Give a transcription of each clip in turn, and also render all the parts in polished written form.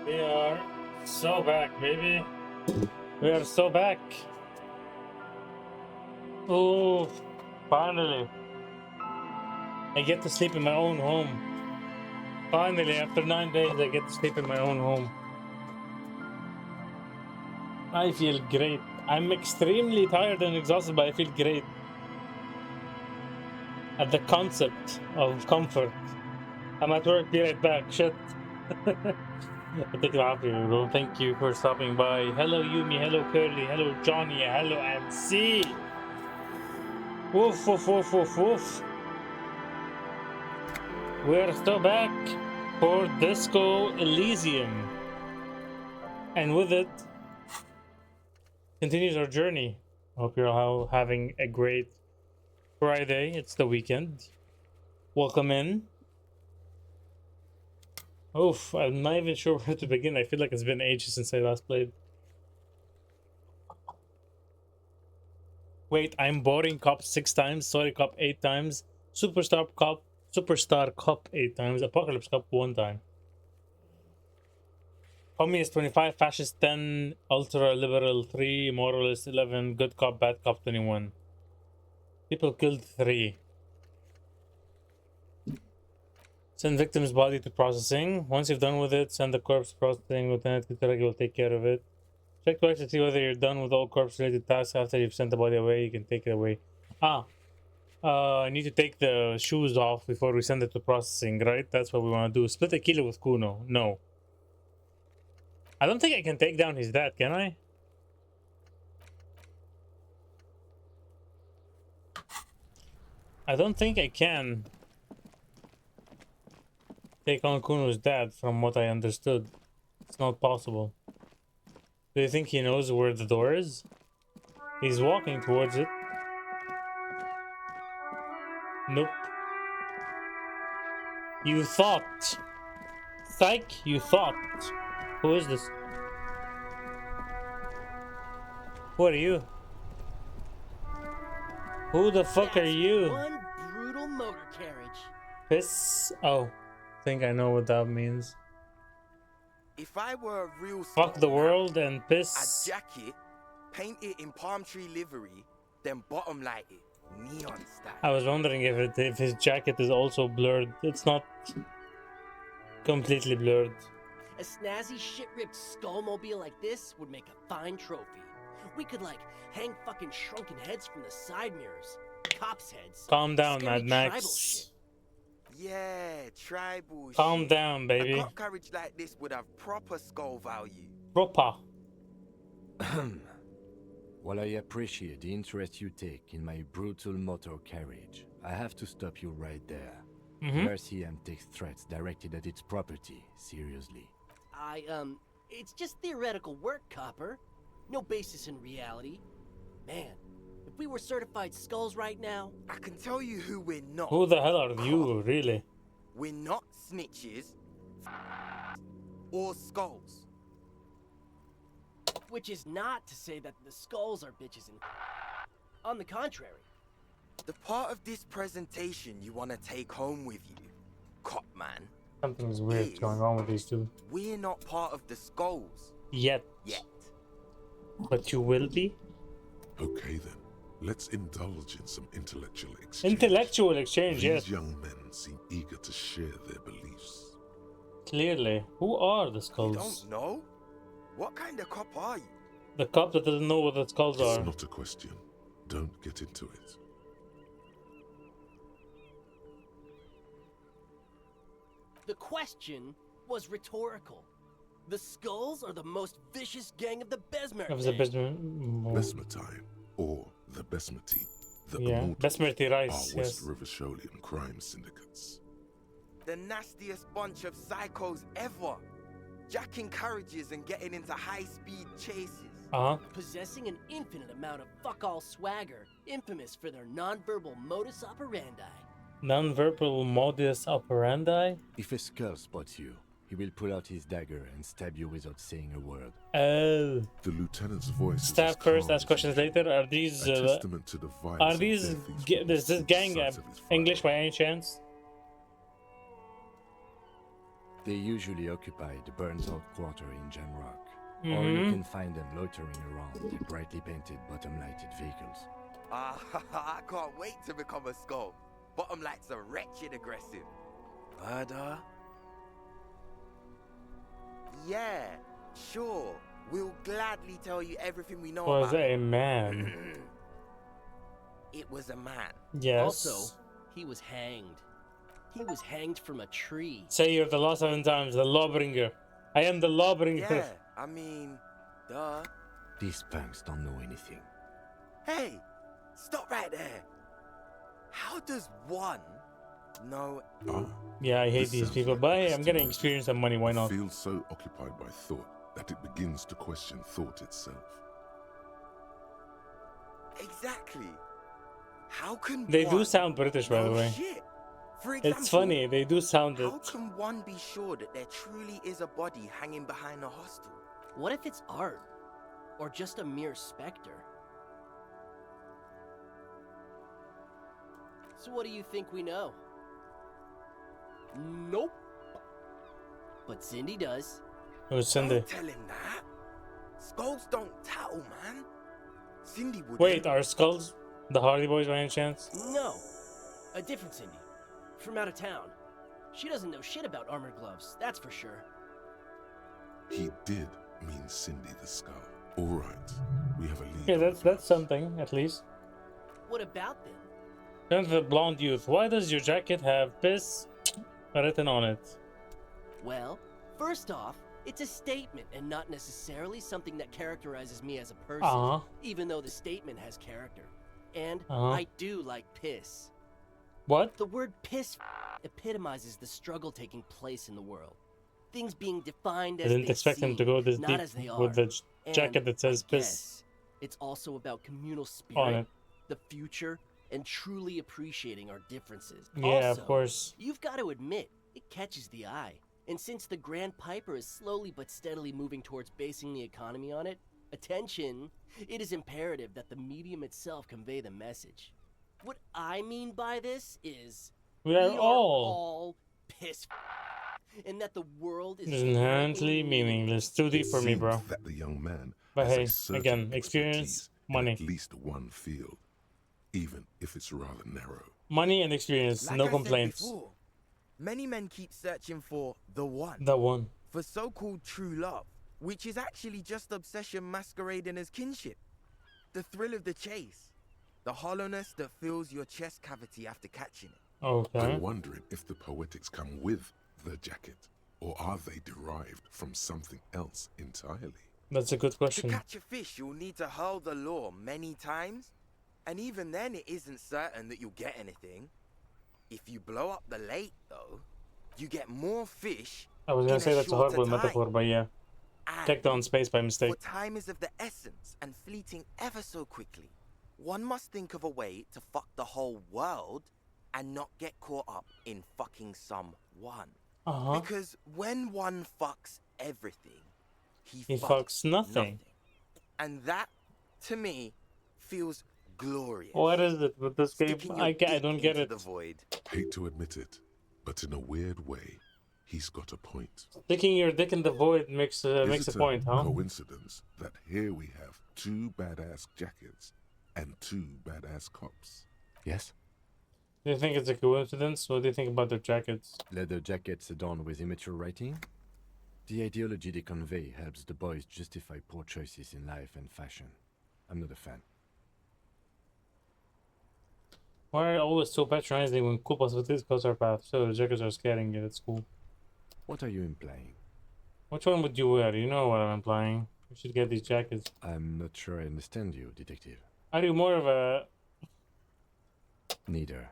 We are so back, baby. We are so back. Oh, finally. I get to sleep in my own home. Finally, after 9 days, I get to sleep in my own home. I feel great. I'm extremely tired and exhausted, but I feel great. At the concept of comfort. I'm at work, be right back. Shit. Bro. Thank you for stopping by. Hello, Yumi. Hello, Curly. Hello, Johnny. Hello, MC. Woof, woof, woof, woof, woof. We're still back for Disco Elysium. And with it, continues our journey. Hope you're all having a great Friday. It's the weekend. Welcome in. Oof, I'm not even sure where to begin. I feel like it's been ages since I last played. Wait, I'm boring Cup 6 times, Sorry Cup 8 times, Superstar Cup 8 times, Apocalypse Cup 1 time. Communist 25, Fascist 10, Ultra Liberal 3, Moralist 11, Good Cop, Bad Cop 21. People killed 3. Send victim's body to processing. Once you're done with it, send the corpse processing. Lieutenant Kitaragi will take care of it. Check twice to see whether you're done with all corpse-related tasks. After you've sent the body away, you can take it away. I need to take the shoes off before we send it to processing, right? That's what we want to do. Split a kilo with Kuno. No. I don't think I can take down his dad, can I? I don't think I can take on Kuno's dad, from what I understood. It's not possible. Do you think he knows where the door is? He's walking towards it. Nope. You thought. Psych, you thought. Who is this? Who are you? Who the fuck are you? One brutal motor carriage. Piss? Oh, I think I know what that means. If I were a real Fuck the world and I'd piss. jack it, paint it in palm tree livery, then bottom light it, neon style. I was wondering if his jacket is also blurred. It's not completely blurred. A snazzy shit-ripped skullmobile like this would make a fine trophy. We could, like, hang fucking shrunken heads from the side mirrors. Cops' heads. Calm down, Scary Mad tribal Max. shit. Yeah, tribal Calm shit. down, A baby. cop carriage like this would have proper skull value. Proper. While I appreciate the interest you take in my brutal motor carriage, I have to stop you right there. Elysium takes threats directed at its property seriously. It's just theoretical work, Copper. No basis in reality. Man, if we were certified skulls right now... I can tell you who we're not. Who the hell are you, really? We're not snitches or skulls. Which is not to say that the skulls are bitches and... On the contrary. The part of this presentation you want to take home with you, cop man, Something's weird going on with these two. we're not part of the skulls. Yet. But you will be? Okay then, let's indulge in some intellectual exchange. Intellectual exchange, These yes. young men seem eager to share their beliefs. Clearly. Who are the You skulls? don't know? What kind of cop are you? The cop that doesn't know what the skulls It's are. not a question. Don't get into it. The question was rhetorical. The skulls are the most vicious gang of the Besmer. Of the Besmatine, or the Besmati, the Yeah, immortals, Besmerti are rice, West yes. River Sholian crime syndicates. The nastiest bunch of psychos ever. Jacking carriages and getting into high-speed chases. Possessing an infinite amount of fuck-all swagger, infamous for their non-verbal modus operandi. Non-verbal modus operandi? If a skull spots you, he will pull out his dagger and stab you without saying a word. Oh. The lieutenant's voice is Staff as first, calm ask as questions later. Are these a testament to the violence are and these death he's brought is this gang sides of his English by firearm. any chance? They usually occupy the burnt-out quarter in Genrock. Or you can find them loitering around in brightly painted bottom-lighted vehicles. I can't wait to become a skull. Bottom lights are wretched aggressive. Murder? Yeah, sure. We'll gladly tell you everything we know Was about a it. man. It was a man. Yes. Also, he was hanged. He was hanged from a tree. Say you're the law 7 times, the lawbringer. I am the lawbringer. Yeah, I mean, duh. These punks don't know anything. Hey, stop right there. How does one know? Yeah, I hate This these sounds people, like but hey, I'm getting epistemology. experience and money, why not? Feels so occupied by thought that it begins to question thought itself. Exactly. How can They do one sound British, by the know way. shit? For example, It's funny, they do sound it. how can one be sure that there truly is a body hanging behind a hostel? What if it's art? Or just a mere specter? So what do you think we know? Nope. But Cindy does. Oh, Cindy. Don't tell him that. Skulls don't tattle, man. Cindy would. Wait, are Skulls the Hardy Boys by any chance? No. A different Cindy. From out of town. She doesn't know shit about armored gloves, that's for sure. He did mean Cindy the Skull. All right, we have a lead. Yeah, on that's the something, at least. What about them? Turn to the blonde youth. Why does your jacket have piss written on it? Well, first off, it's a statement and not necessarily something that characterizes me as a person, even though the statement has character. And I do like piss. What? The word piss epitomizes the struggle taking place in the world. Things being defined I as didn't they expect him seem, to go this not deep as they with are. the jacket that says I piss guess it's also about communal on spirit, it. the future, and truly appreciating our differences. Yeah, Also, of course. you've got to admit, it catches the eye. And since the Grand Piper is slowly but steadily moving towards basing the economy on it, attention, it is imperative that the medium itself convey the message. What I mean by this is We are all piss and that the world is inherently meaningless. Too deep for me, seemed bro. that the young man But has hey, a certain again, experience, expertise money. in at least one field, even if it's rather narrow. Money and experience, Like no I said complaints. before, many men keep searching for the one, That one. for so-called true love, which is actually just obsession masquerading as kinship. The thrill of the chase, the hollowness that fills your chest cavity after catching it. Okay. I'm wondering if the poetics come with the jacket, or are they derived from something else entirely? That's a good To question. catch a fish, you'll need to hurl the lure many times, and even then it isn't certain that you'll get anything. If you blow up the lake, though, you get more fish. I was gonna in say that's a shorter horrible time. metaphor, but yeah. And Checked on space by mistake. for time is of the essence and fleeting ever so quickly. One must think of a way to fuck the whole world and not get caught up in fucking someone. Because when one fucks everything, he fucks nothing. And that, to me, feels glorious. What is it with this game? Sticking your I dick don't get into it. the void. Hate to admit it, but in a weird way, he's got a point. Sticking your dick in the void makes a Is it point, huh? coincidence that here we have two badass jackets and two badass cops? Yes? Do you think it's a coincidence? What do you think about their jackets? Leather jackets adorned with immature writing? The ideology they convey helps the boys justify poor choices in life and fashion. I'm not a fan. Why are you always so patronizing when cool possibilities cross our path? So the jackets are scaring you, that's cool. What are you implying? Which one would you wear? You know what I'm implying. We should get these jackets. I'm not sure I understand you, detective. Are you more of a... Neither.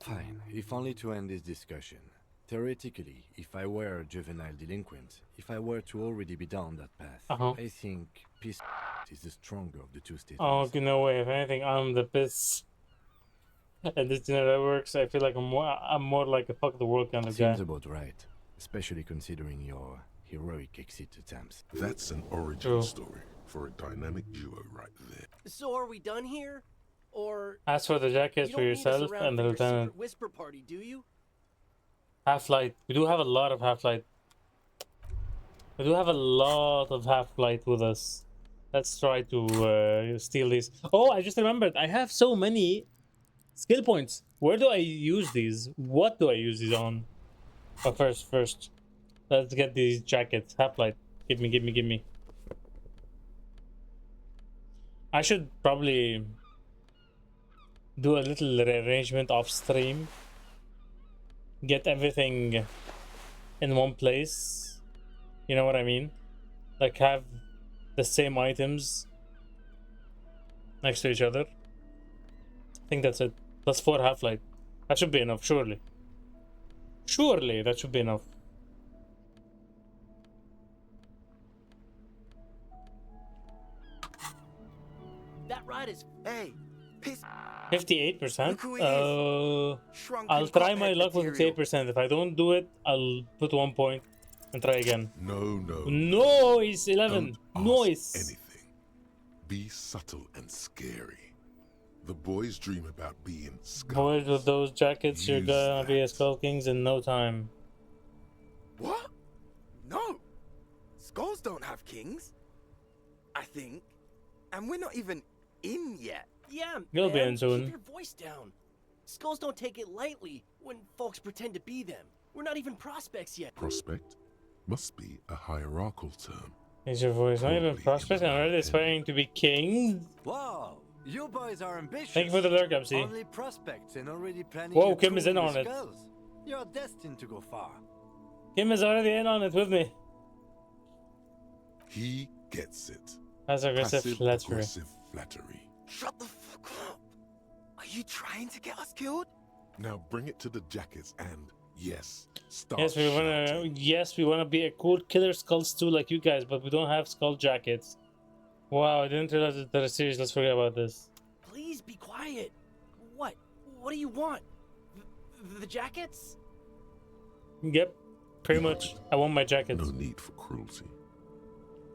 Fine, if only to end this discussion. Theoretically, if I were a juvenile delinquent, if I were to already be down that path, I think peace is the stronger of the two statements. Oh, okay, no way. If anything, I'm the piss. And this you know that works. I feel like I'm more like a fuck the world kind of guy. Seems about right, especially considering your heroic exit attempts. That's an origin story for a dynamic duo right there. So are we done here? Or Ask for the jackets you for don't need us yourself around and the for your lieutenant. secret whisper party, do you? Half-light. We do have a lot of half-light. We do have a lot of half-light with us. Let's try to steal these. Oh, I just remembered. I have so many skill points. Where do I use these? What do I use these on? But first, let's get these jackets. Half-light. Give me. I should probably do a little rearrangement off stream. Get everything in one place. You know what I mean? Like have the same items next to each other. I think that's it. Plus 4 half-light. That should be enough, surely. Surely that should be enough. That ride is... Hey, piss. 58%? I'll try my luck with 58%. If I don't do it, I'll put 1 point and try again. No. Noise! 11. Don't Noise! ask anything. Be subtle and scary. The boys dream about being skulls. Boys with those jackets, you're Use gonna be a that. Skull Kings in no time. What? No. Skulls don't have kings. I think. And we're not even in yet. Yeah, You'll be man, in soon. Keep your voice down. Skulls don't take it lightly when folks pretend to be them. We're not even prospects yet. Prospect must be a hierarchical term. Is your voice not even Probably prospect in and the already right aspiring to be kings? Wow, you boys are ambitious. Thank you for the lurk, MC. Only prospects and already planning. Whoa, your Kim is coup in with on it. skulls. You're destined to go far. Kim is already in on it with me. He gets it. That's aggressive flattery. Passive-aggressive flattery. Shut the fuck up. Are you trying to get us killed? Now bring it to the jackets and, yes, start Yes, we wanna. shouting. Yes, we wanna be a cool killer skulls too, like you guys, but we don't have skull jackets. Wow, I didn't realize that they're serious. Let's forget about this. Please be quiet. What? What do you want? The jackets? Yep, pretty much. I want my jackets. No need for cruelty.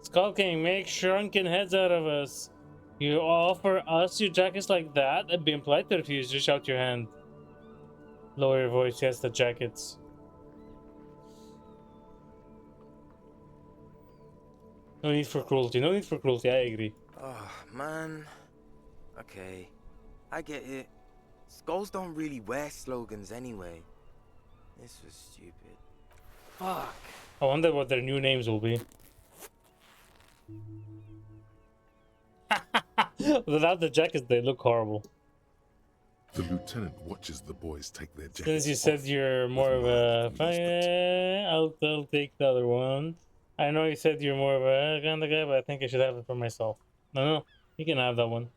Skull King, make shrunken heads out of us. You offer us your jackets like that? It'd be impolite to refuse. Reach out your hand. Lower your voice. Yes, the jackets. No need for cruelty. No need for cruelty. I agree. Oh, man. Okay. I get it. Skulls don't really wear slogans anyway. This was stupid. Fuck. I wonder what their new names will be. Without the jackets, they look horrible. The lieutenant watches the boys take their jackets Since you said off you're more of with a, mild amusement. I'll take the other one. I know you said you're more of a kind of guy, but I think I should have it for myself. No, you can have that one.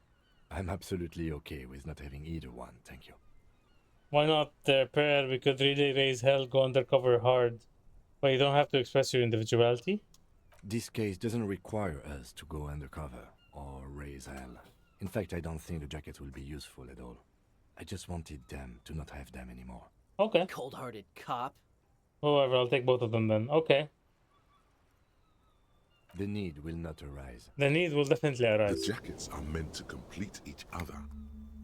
I'm absolutely okay with not having either one, thank you. Why not pair? We could really raise hell, go undercover hard. But you don't have to express your individuality. This case doesn't require us to go undercover or raise hell. In fact, I don't think the jackets will be useful at all. I just wanted them to not have them anymore. Okay. Cold-hearted cop. However, I'll take both of them then. Okay. The need will not arise. The need will definitely The arise. jackets are meant to complete each other.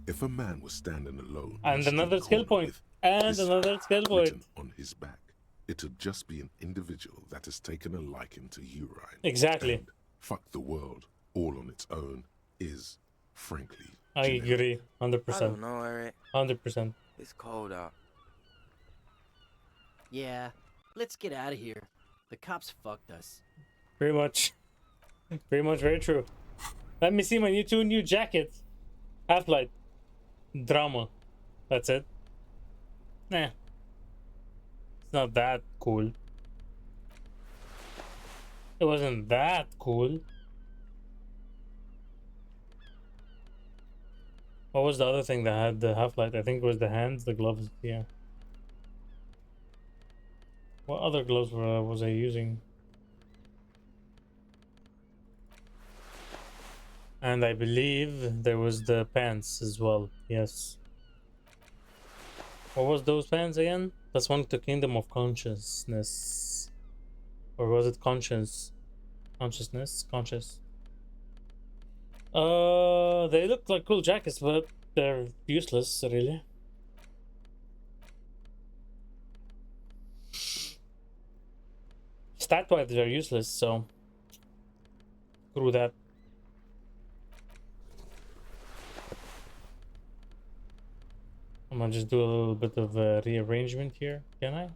If a man was standing alone And in a another street skill corner point. with And this another skill written point. on his back, it'd just be an individual that has taken a liking to urine. Exactly. And fuck the world all on its own is, frankly, I generic. agree. I don't 100%. know, Eric. 100%. It's cold out. Yeah, let's get out of here. The cops fucked us. Pretty much. Pretty much very true. Let me see my new jacket. Half-Light. Drama. That's it. Nah. It's not that cool. It wasn't that cool. What was the other thing that had the Half-Light? I think it was the hands, the gloves, yeah. What other gloves was I using? And I believe there was the pants as well, yes. What was those pants again? That's one to Kingdom of Consciousness. Or was it Conscience? Consciousness? Conscious. They look like cool jackets, but they're useless, really. stat-wise they're useless, so screw that. I'm gonna just do a little bit of rearrangement here, can I?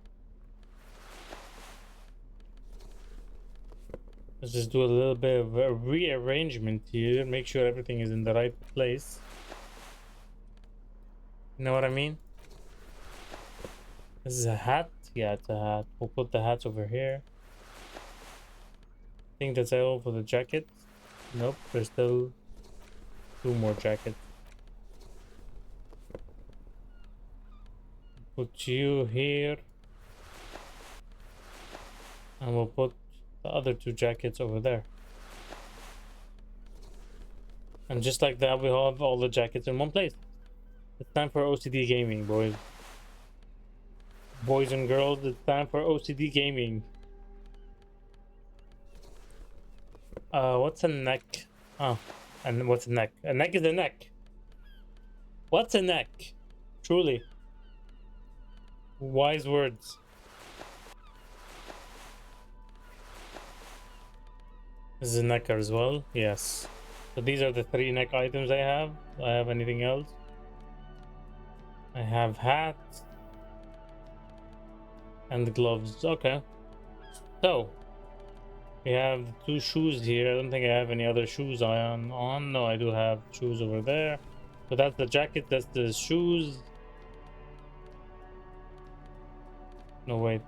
Let's just do a little bit of a rearrangement here, make sure everything is in the right place. You know what I mean? This is a hat? Yeah, it's a hat. We'll put the hats over here. I think that's all for the jacket. Nope, there's still 2 more jackets. Put you here. And we'll put the other 2 jackets over there. And just like that, we have all the jackets in one place. It's time for OCD gaming, boys. Boys and girls, it's time for OCD gaming. What's a neck? Oh, and what's a neck? A neck is a neck. What's a neck? Truly. Wise words. This is a necker as well. Yes. So these are the 3 neck items I have. Do I have anything else? I have hats. And gloves. Okay. So we have 2 shoes here. I don't think I have any other shoes on. No, I do have shoes over there. So that's the jacket, that's the shoes. No, wait.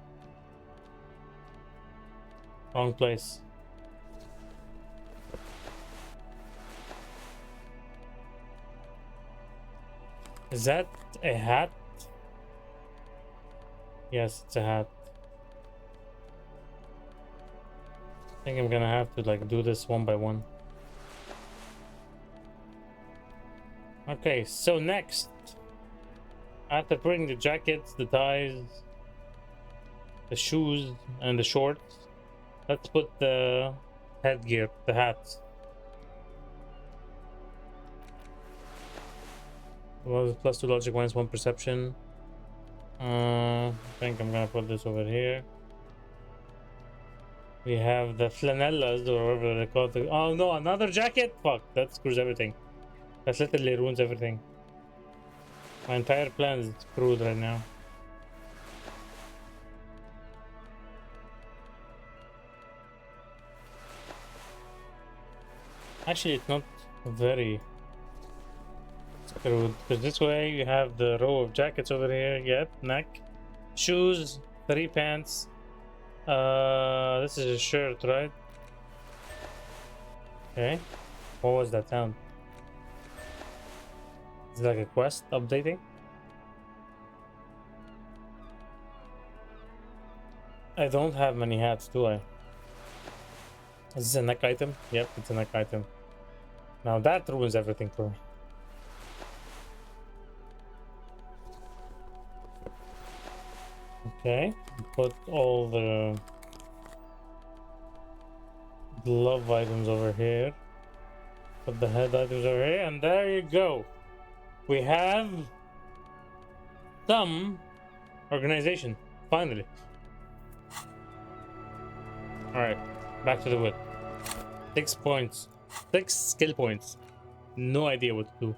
Wrong place. Is that a hat? Yes, it's a hat. I think I'm gonna have to like do this one by one. Okay, so next, after putting the jackets, the ties, the shoes, and the shorts, let's put the headgear, the hats. Well, +2 logic, -1 perception. I think I'm gonna put this over here. We have the flanellas, or whatever they call it. Oh no, another jacket? Fuck, that screws everything. That literally ruins everything. My entire plan is screwed right now. Actually, it's not very screwed, because this way you have the row of jackets over here. Yep, neck, shoes, 3 pants. This is a shirt, right? Okay. What was that sound? Is it like a quest updating? I don't have many hats, do I? Is this a neck item? Yep, it's a neck item. Now that ruins everything for me. Okay, put all the glove items over here. Put the head items over here, and there you go. We have some organization, finally. Alright, back to the wood. 6 points. 6 skill points. No idea what to do.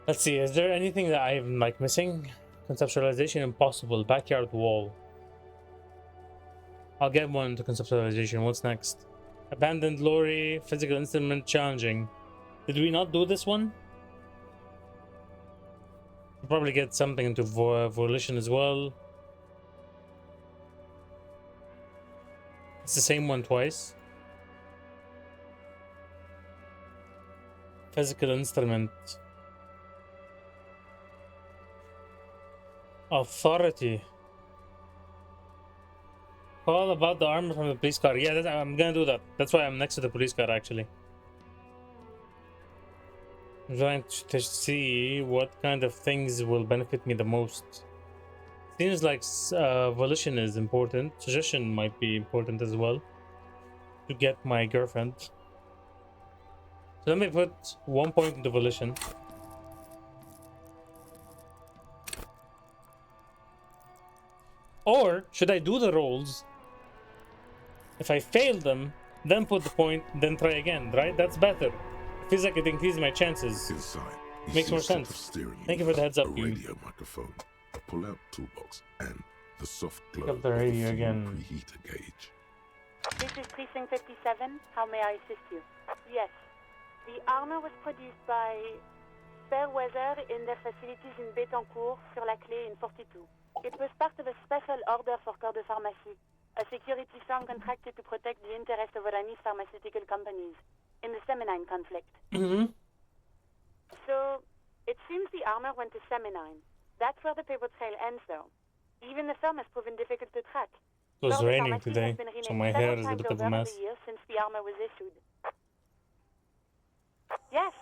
Let's see, is there anything that I'm like missing? Conceptualization impossible. Backyard wall. I'll get one to conceptualization. What's next? Abandoned lorry. Physical instrument challenging. Did we not do this one? We'll probably get something into volition as well. It's the same one twice. Physical instrument. Authority. Call about the armor from the police car. Yeah, I'm gonna do that. That's why I'm next to the police car, actually. I'm trying to see what kind of things will benefit me the most. Seems like volition is important. Suggestion might be important as well. To get my girlfriend. So let me put 1 point into volition. Or should I do the rolls? If I fail them, then put the point, then try again, right? That's better. It feels like it increases my chances. Inside, you Makes see more a set sense. of steering Thank you for the heads up, a you. radio microphone, a pull-out toolbox, and the soft glow Up the of radio the fuel again. preheater gauge. This is Precinct 57. How may I assist you? Yes. The armor was produced by Fairweather in their facilities in Bétancourt, sur la Clé in 42. It was part of a special order for Corps de Pharmacie, a security firm contracted to protect the interests of Oranese pharmaceutical companies in the Semenine conflict. So, it seems the armor went to Semenine. That's where the paper trail ends, though. Even the firm has proven difficult to track. It was Corps de raining Pharmacie today, has been so renamed my hair is several a bit times of a over mess. the years since the armor was issued. Yes,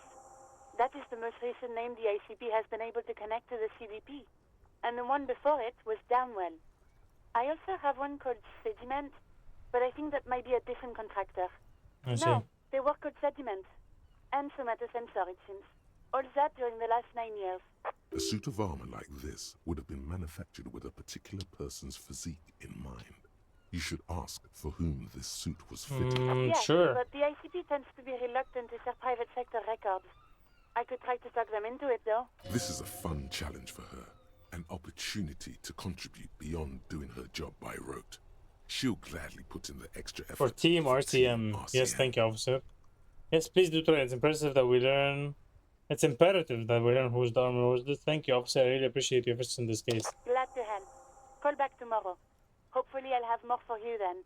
that is the most recent name the ICP has been able to connect to the CDP. And the one before it was Downwell. I also have one called Sediment, but I think that might be a different contractor. I see. No, they work called Sediment. And Somatosensor, it seems. All that during the last 9 years. A suit of armor like this would have been manufactured with a particular person's physique in mind. You should ask for whom this suit was fitted. Yes, Sure. but the ICP tends to be reluctant to share private sector records. I could try to talk them into it, though. This is a fun challenge for her. An opportunity to contribute beyond doing her job by rote. She'll gladly put in the extra effort. For Team RCM. Yes, thank you, officer. Yes, please do try. It's impressive that we learn. It's imperative that we learn whose the armor was this. Thank you, officer. I really appreciate your efforts in this case. Glad to help. Call back tomorrow. Hopefully I'll have more for you then.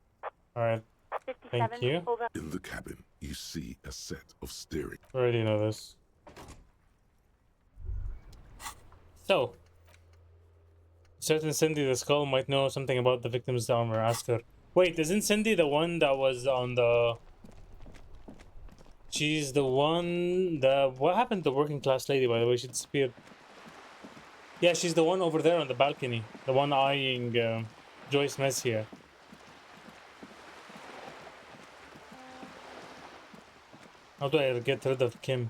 Alright. 57, Thank you. over. In the cabin, you see a set of steering. Already know this. So, certain Cindy the Skull might know something about the victim's armor. Ask her. Wait, isn't Cindy the one that was on the... She's the one that... What happened to the working class lady, by the way? She disappeared. Yeah, she's the one over there on the balcony. The one eyeing Joyce Mess here. How do I get rid of Kim?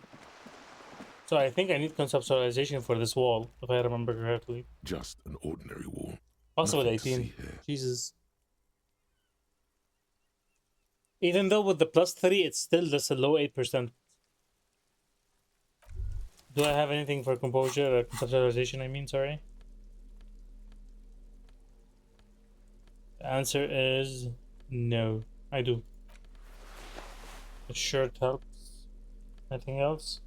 So I think I need conceptualization for this wall, if I remember correctly. Just an ordinary wall. Also with Nothing to 18. see here. Jesus. Even though with the +3, it's still just a low 8%. Do I have anything for composure or conceptualization, I mean, sorry? The answer is no. I do. The shirt helps. Anything else?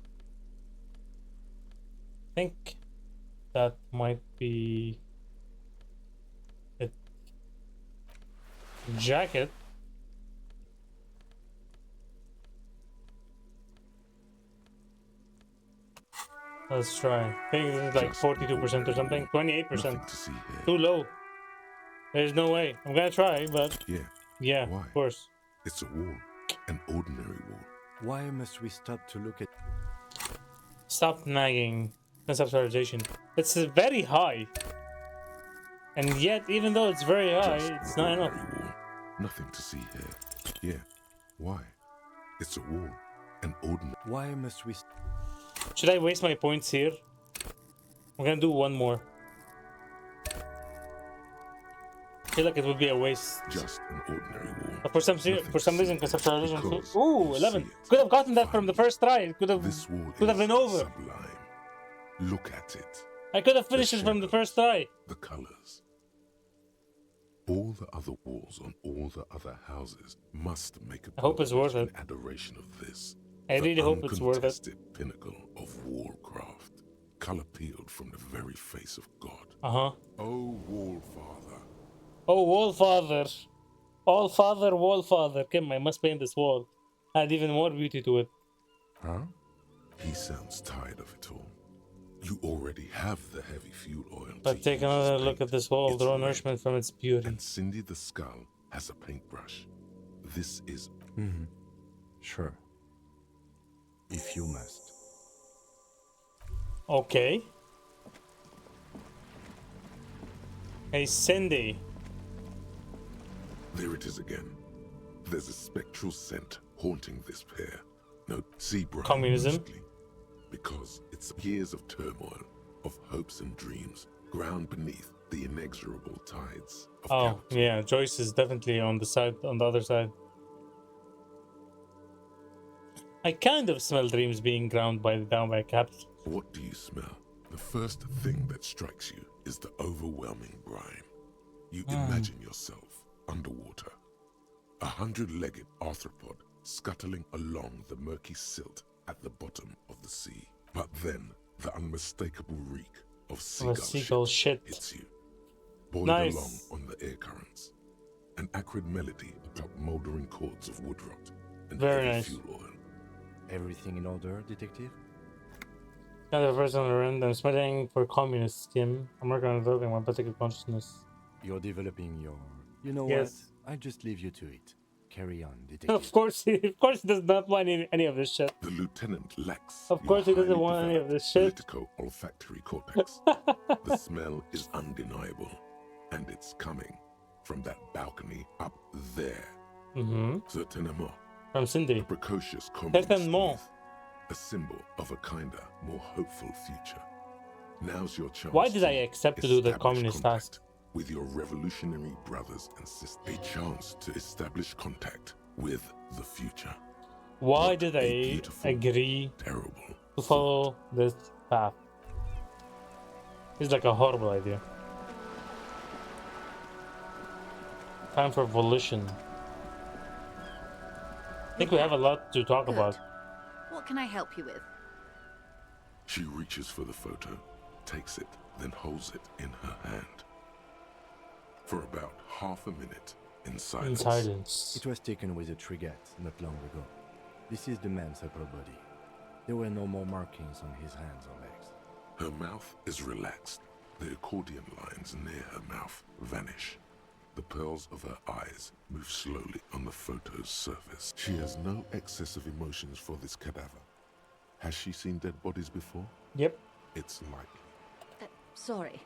I think that might be it. Jacket. Let's try. I think this is like 42% or something. 28%. Nothing to see here. Too low. There's no way. I'm gonna try, but yeah, Why? of course. It's a wall. An ordinary wall. Why must we stop to look at... Stop nagging. Conceptualization. It's very high. And yet, even though it's very high, Just it's an not enough. ordinary wall. Nothing to see here. Yeah. Why? It's a wall. An ordinary. Why must we... Should I waste my points here? I'm gonna do one more. I feel like it would be a waste. Just an ordinary wall. But for some Nothing reason, to see conceptualization. because Ooh, you 11. see it. Could have gotten that from the first try. It could have. This wall Could have is been over. sublime. Look at it. I could have finished it from the first try. The colors. All the other walls on all the other houses must make a I hope it's worth pilgrimage it. in adoration of this. I the really hope it's worth it. uncontested pinnacle of warcraft, color peeled from the very face of God. Uh-huh. Oh, Wallfather. Oh, Wallfather. All-Father, Wallfather. Kim, I must paint this wall. Add even more beauty to it. Huh? He sounds tired of it all. You already have the heavy fuel oil. But to take use as another look paint. at this wall. It's Draw red, nourishment from its beauty. And Cindy the Skull has a paintbrush. This is... Sure. If you must. Okay. Hey, Cindy. There it is again. There's a spectral scent haunting this pair. No, sea brine Communism? mostly. Because it's years of turmoil, of hopes and dreams, ground beneath The inexorable tides of Oh, capital. yeah, Joyce is definitely on the other side. I kind of smell dreams being ground down by capital. What do you smell? The first thing that strikes you is the overwhelming brine. You imagine yourself underwater, a 100-legged arthropod scuttling along the murky silt at the bottom of the sea. But then the unmistakable reek of seagull shit hits you, boiled along on the air currents. An acrid melody atop mouldering cords of wood rot and heavy fuel oil. Everything in order, detective? Kind of person around. I'm smelling for communist scheme. I'm working on developing my political consciousness. You're developing your... You know yes. what? I just leave you to it. Carry on, detective. Of course he does not want any of this shit. The lieutenant lacks. Of course he doesn't want any of this shit. Politico-olfactory cortex. The smell is undeniable, and it's coming from that balcony up there. Certainement. From Cindy. A precocious communist youth, a symbol of a kinder, more hopeful future. Now's your chance. Why did I accept to do the communist task? With your revolutionary brothers and sisters. A chance to establish contact with the future. Why did I agree to follow this path? It's like a horrible idea. Time for volition. I think we have a lot to talk about. What can I help you with? She reaches for the photo, takes it, then holds it in her hand. For about half a minute, in silence. It was taken with a Trigat not long ago. This is the man's upper body. There were no more markings on his hands or legs. Her mouth is relaxed. The accordion lines near her mouth vanish. The pearls of her eyes move slowly on the photo's surface. She has no excess of emotions for this cadaver. Has she seen dead bodies before? Yep. It's likely. Sorry.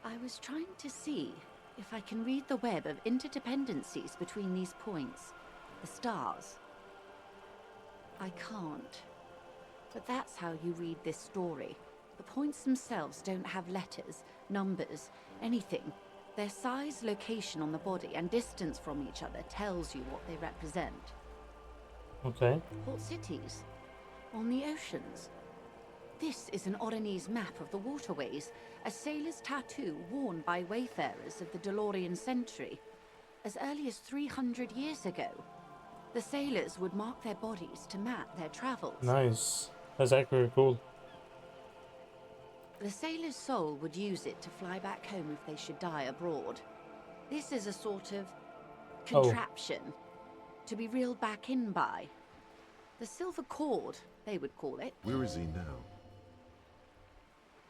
I was trying to see if I can read the web of interdependencies between these points, the stars. I can't. But that's how you read this story. The points themselves don't have letters, numbers, anything. Their size, location on the body, and distance from each other tells you what they represent. Okay. Port cities, on the oceans. This is an Oronese map of the waterways, a sailor's tattoo worn by wayfarers of the DeLorean century. As early as 300 years ago, the sailors would mark their bodies to map their travels. Nice. That's actually cool. The sailor's soul would use it to fly back home if they should die abroad. This is a sort of contraption to be reeled back in by. The silver cord, they would call it. Where is he now?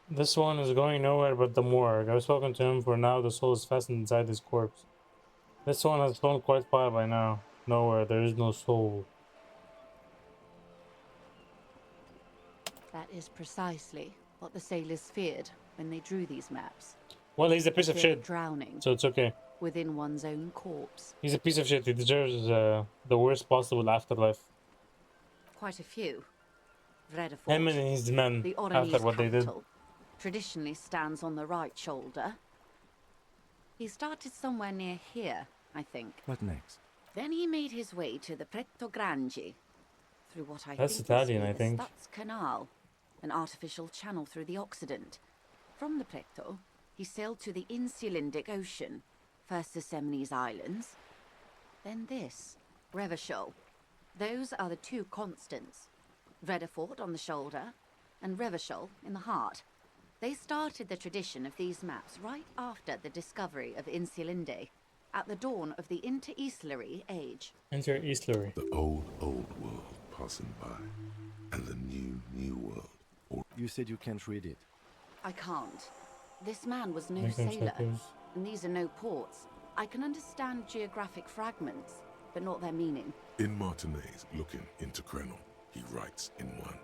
This one is going nowhere but the morgue. I've spoken to him. For now, the soul is fastened inside his corpse. This one has flown quite far by now. Nowhere, there is no soul. That is precisely what the sailors feared when they drew these maps. Well, he's a piece of shit. Drowning. So it's okay. Within one's own corpse. He's a piece of shit. He deserves the worst possible afterlife. Quite a few. Vredefort, him and his men, the after what they did. Traditionally stands on the right shoulder. He started somewhere near here, I think. What next? Then he made his way to the Pretto Grande, through what I That's think Italian, is I think. the Stutz Canal, an artificial channel through the Occident. From the Pretto, he sailed to the Insulindic Ocean, first the Semines Islands, then this, Revachol. Those are the two constants. Vredefort on the shoulder, and Revachol in the heart. They started the tradition of these maps right after the discovery of Insulinde, at the dawn of the Inter-Easlary Age. Inter-Easlary. The old world passing by, and the new world. You said you can't read it. I can't. This man was no sailor, and these are no ports. I can understand geographic fragments, but not their meaning. In Martinez, looking into Krenel, he writes in one.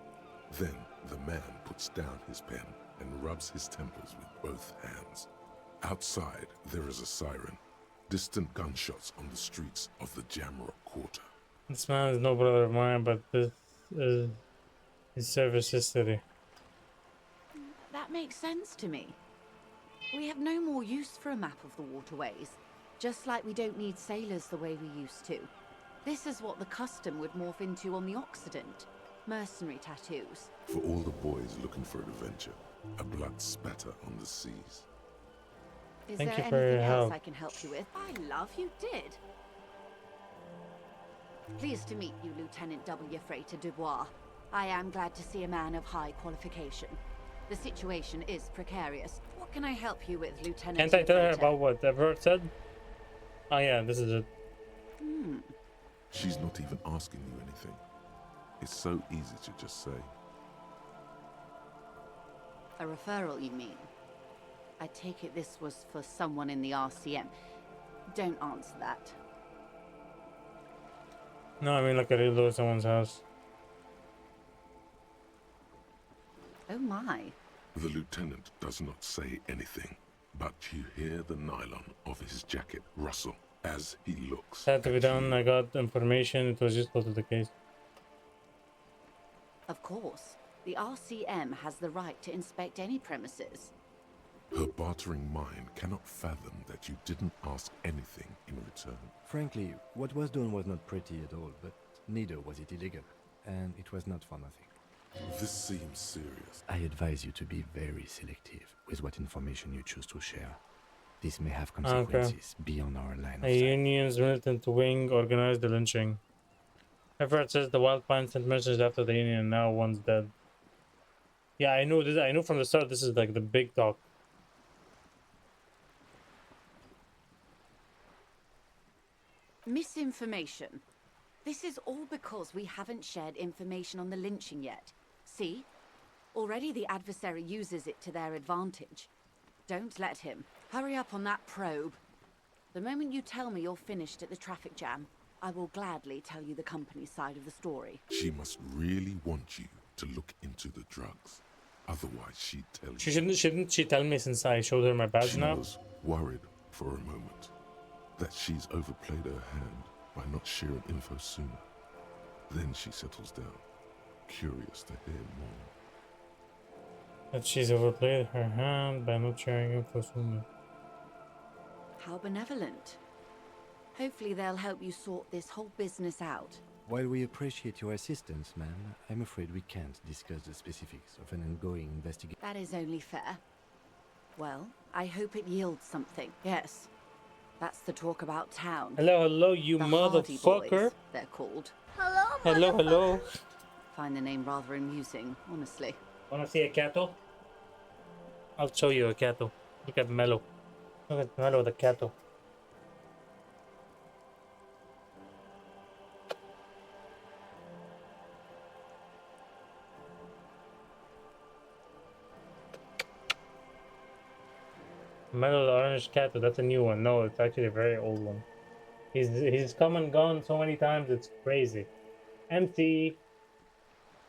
Then the man puts down his pen and rubs his temples with both hands. Outside, there is a siren. Distant gunshots on the streets of the Jamrock Quarter. This man is no brother of mine, but this is his service history. That makes sense to me. We have no more use for a map of the waterways, just like we don't need sailors the way we used to. This is what the custom would morph into on the Occident. Mercenary tattoos. For all the boys looking for adventure, a blood spatter on the seas. Is Thank there you for your anything else help. I can help you with? I love you did. Pleased to meet you, Lieutenant W. Freighter Dubois. I am glad to see a man of high qualification. The situation is precarious. What can I help you with, Lieutenant? Can't I tell her Freighter? about what Everett said? Oh yeah, this is it. She's not even asking you anything. It's so easy to just say. A referral, you mean? I take it this was for someone in the RCM. Don't answer that. No, I mean like I did go to someone's house. Oh my. The lieutenant does not say anything, but you hear the nylon of his jacket rustle as he looks. Had to be at done. you. I got information. It was useful to the case. Of course. The RCM has the right to inspect any premises. Her bartering mind cannot fathom that you didn't ask anything in return. Frankly, what was done was not pretty at all, but neither was it illegal. And it was not for nothing. This seems serious. I advise you to be very selective with what information you choose to share. This may have consequences beyond our line of A sight. union's militant wing organized the lynching. Everett says the Wild Pine sent messages after the union. Now one's dead. Yeah, I know this. I know from the start. This is like the big talk. Misinformation. This is all because we haven't shared information on the lynching yet. See? Already the adversary uses it to their advantage. Don't let him. Hurry up on that probe. The moment you tell me you're finished at the traffic jam, I will gladly tell you the company's side of the story. She must really want you to look into the drugs. Otherwise, she'd tell you. Shouldn't she tell me since I showed her my badge She now? was worried for a moment that she's overplayed her hand by not sharing info sooner. Then she settles down, curious to hear more. That she's overplayed her hand by not sharing info sooner. How benevolent. Hopefully they'll help you sort this whole business out. While we appreciate your assistance, ma'am, I'm afraid we can't discuss the specifics of an ongoing investigation. That is only fair. Well, I hope it yields something. Yes. That's the talk about town. Hello, hello, you The Hardy motherfucker. Boys, they're called. Hello, hello. Find the name rather amusing, honestly. Wanna see a cattle? I'll show you a cattle. Look at Mello. Look at Mello the cattle. Mello the orange cattle, that's a new one. No, it's actually a very old one. He's come and gone so many times, it's crazy. Empty.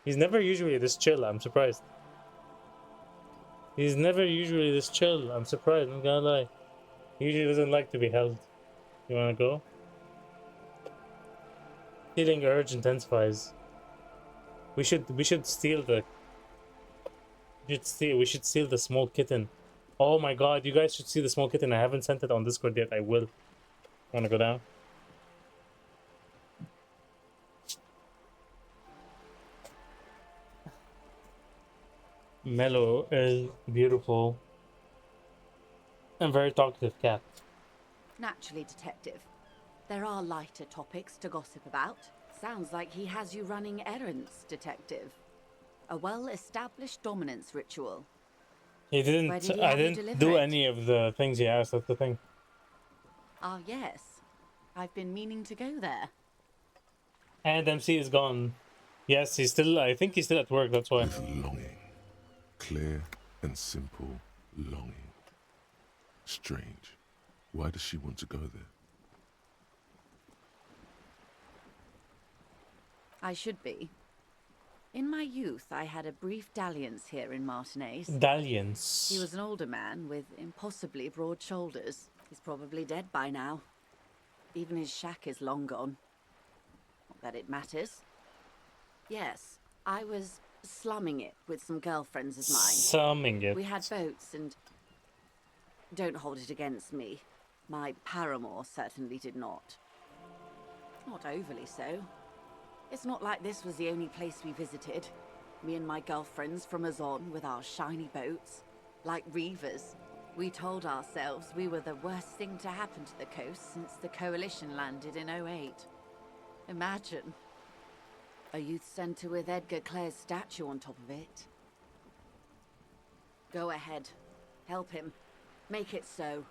He's never usually this chill, I'm surprised. He's never usually this chill, I'm surprised, I'm gonna lie. He usually doesn't like to be held. You wanna go? Feeling urge intensifies. We should steal the we should steal the small kitten. Oh my god, you guys should see the small kitten. I haven't sent it on Discord yet, I will. Wanna go down? Mello is beautiful and very talkative cat. Naturally, Detective. There are lighter topics to gossip about. Sounds like he has you running errands, Detective. A well-established dominance ritual. He didn't. Where did he I have you didn't deliver do it? any of the things he asked. That's the thing. Ah, yes. I've been meaning to go there. And MC is gone. Yes, he's still. I think he's still at work. That's why. With longing. Clear and simple longing. Strange. Why does she want to go there? I should be. In my youth, I had a brief dalliance here in Martinez. Dalliance. He was an older man with impossibly broad shoulders. He's probably dead by now. Even his shack is long gone. Not that it matters. Yes, I was slumming it with some girlfriends of mine. Summing it. We had boats and... Don't hold it against me. My paramour certainly did not. Not overly so. It's not like this was the only place we visited. Me and my girlfriends from Azon with our shiny boats. Like reavers. We told ourselves we were the worst thing to happen to the coast since the Coalition landed in '08. Imagine. A youth centre with Edgar Clare's statue on top of it. Go ahead. Help him. Make it so.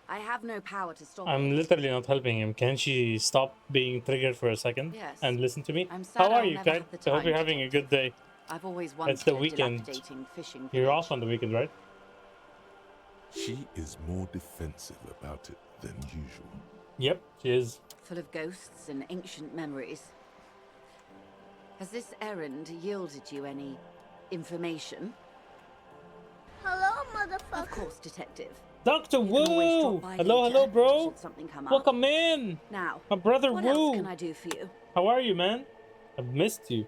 I have no power to stop I'm it. literally not helping him. Can she stop being triggered for a second and listen to me? I'm sad How are I'll you, never Kate? have the I hope you're time to having a talk to good day. I've always wanted It's the a weekend. dilapidating fishing You're village. off on the weekend, right? She is more defensive about it than usual. Yep, she is. Full of ghosts and ancient memories. Has this errand yielded you any information? Hello, motherfucker. Of course, Detective. Dr. You can always Woo! drop by Hello, later, hello, bro. should something come up. Welcome in. Now, My brother what Woo. else can I do for you? How are you, man? I've missed you.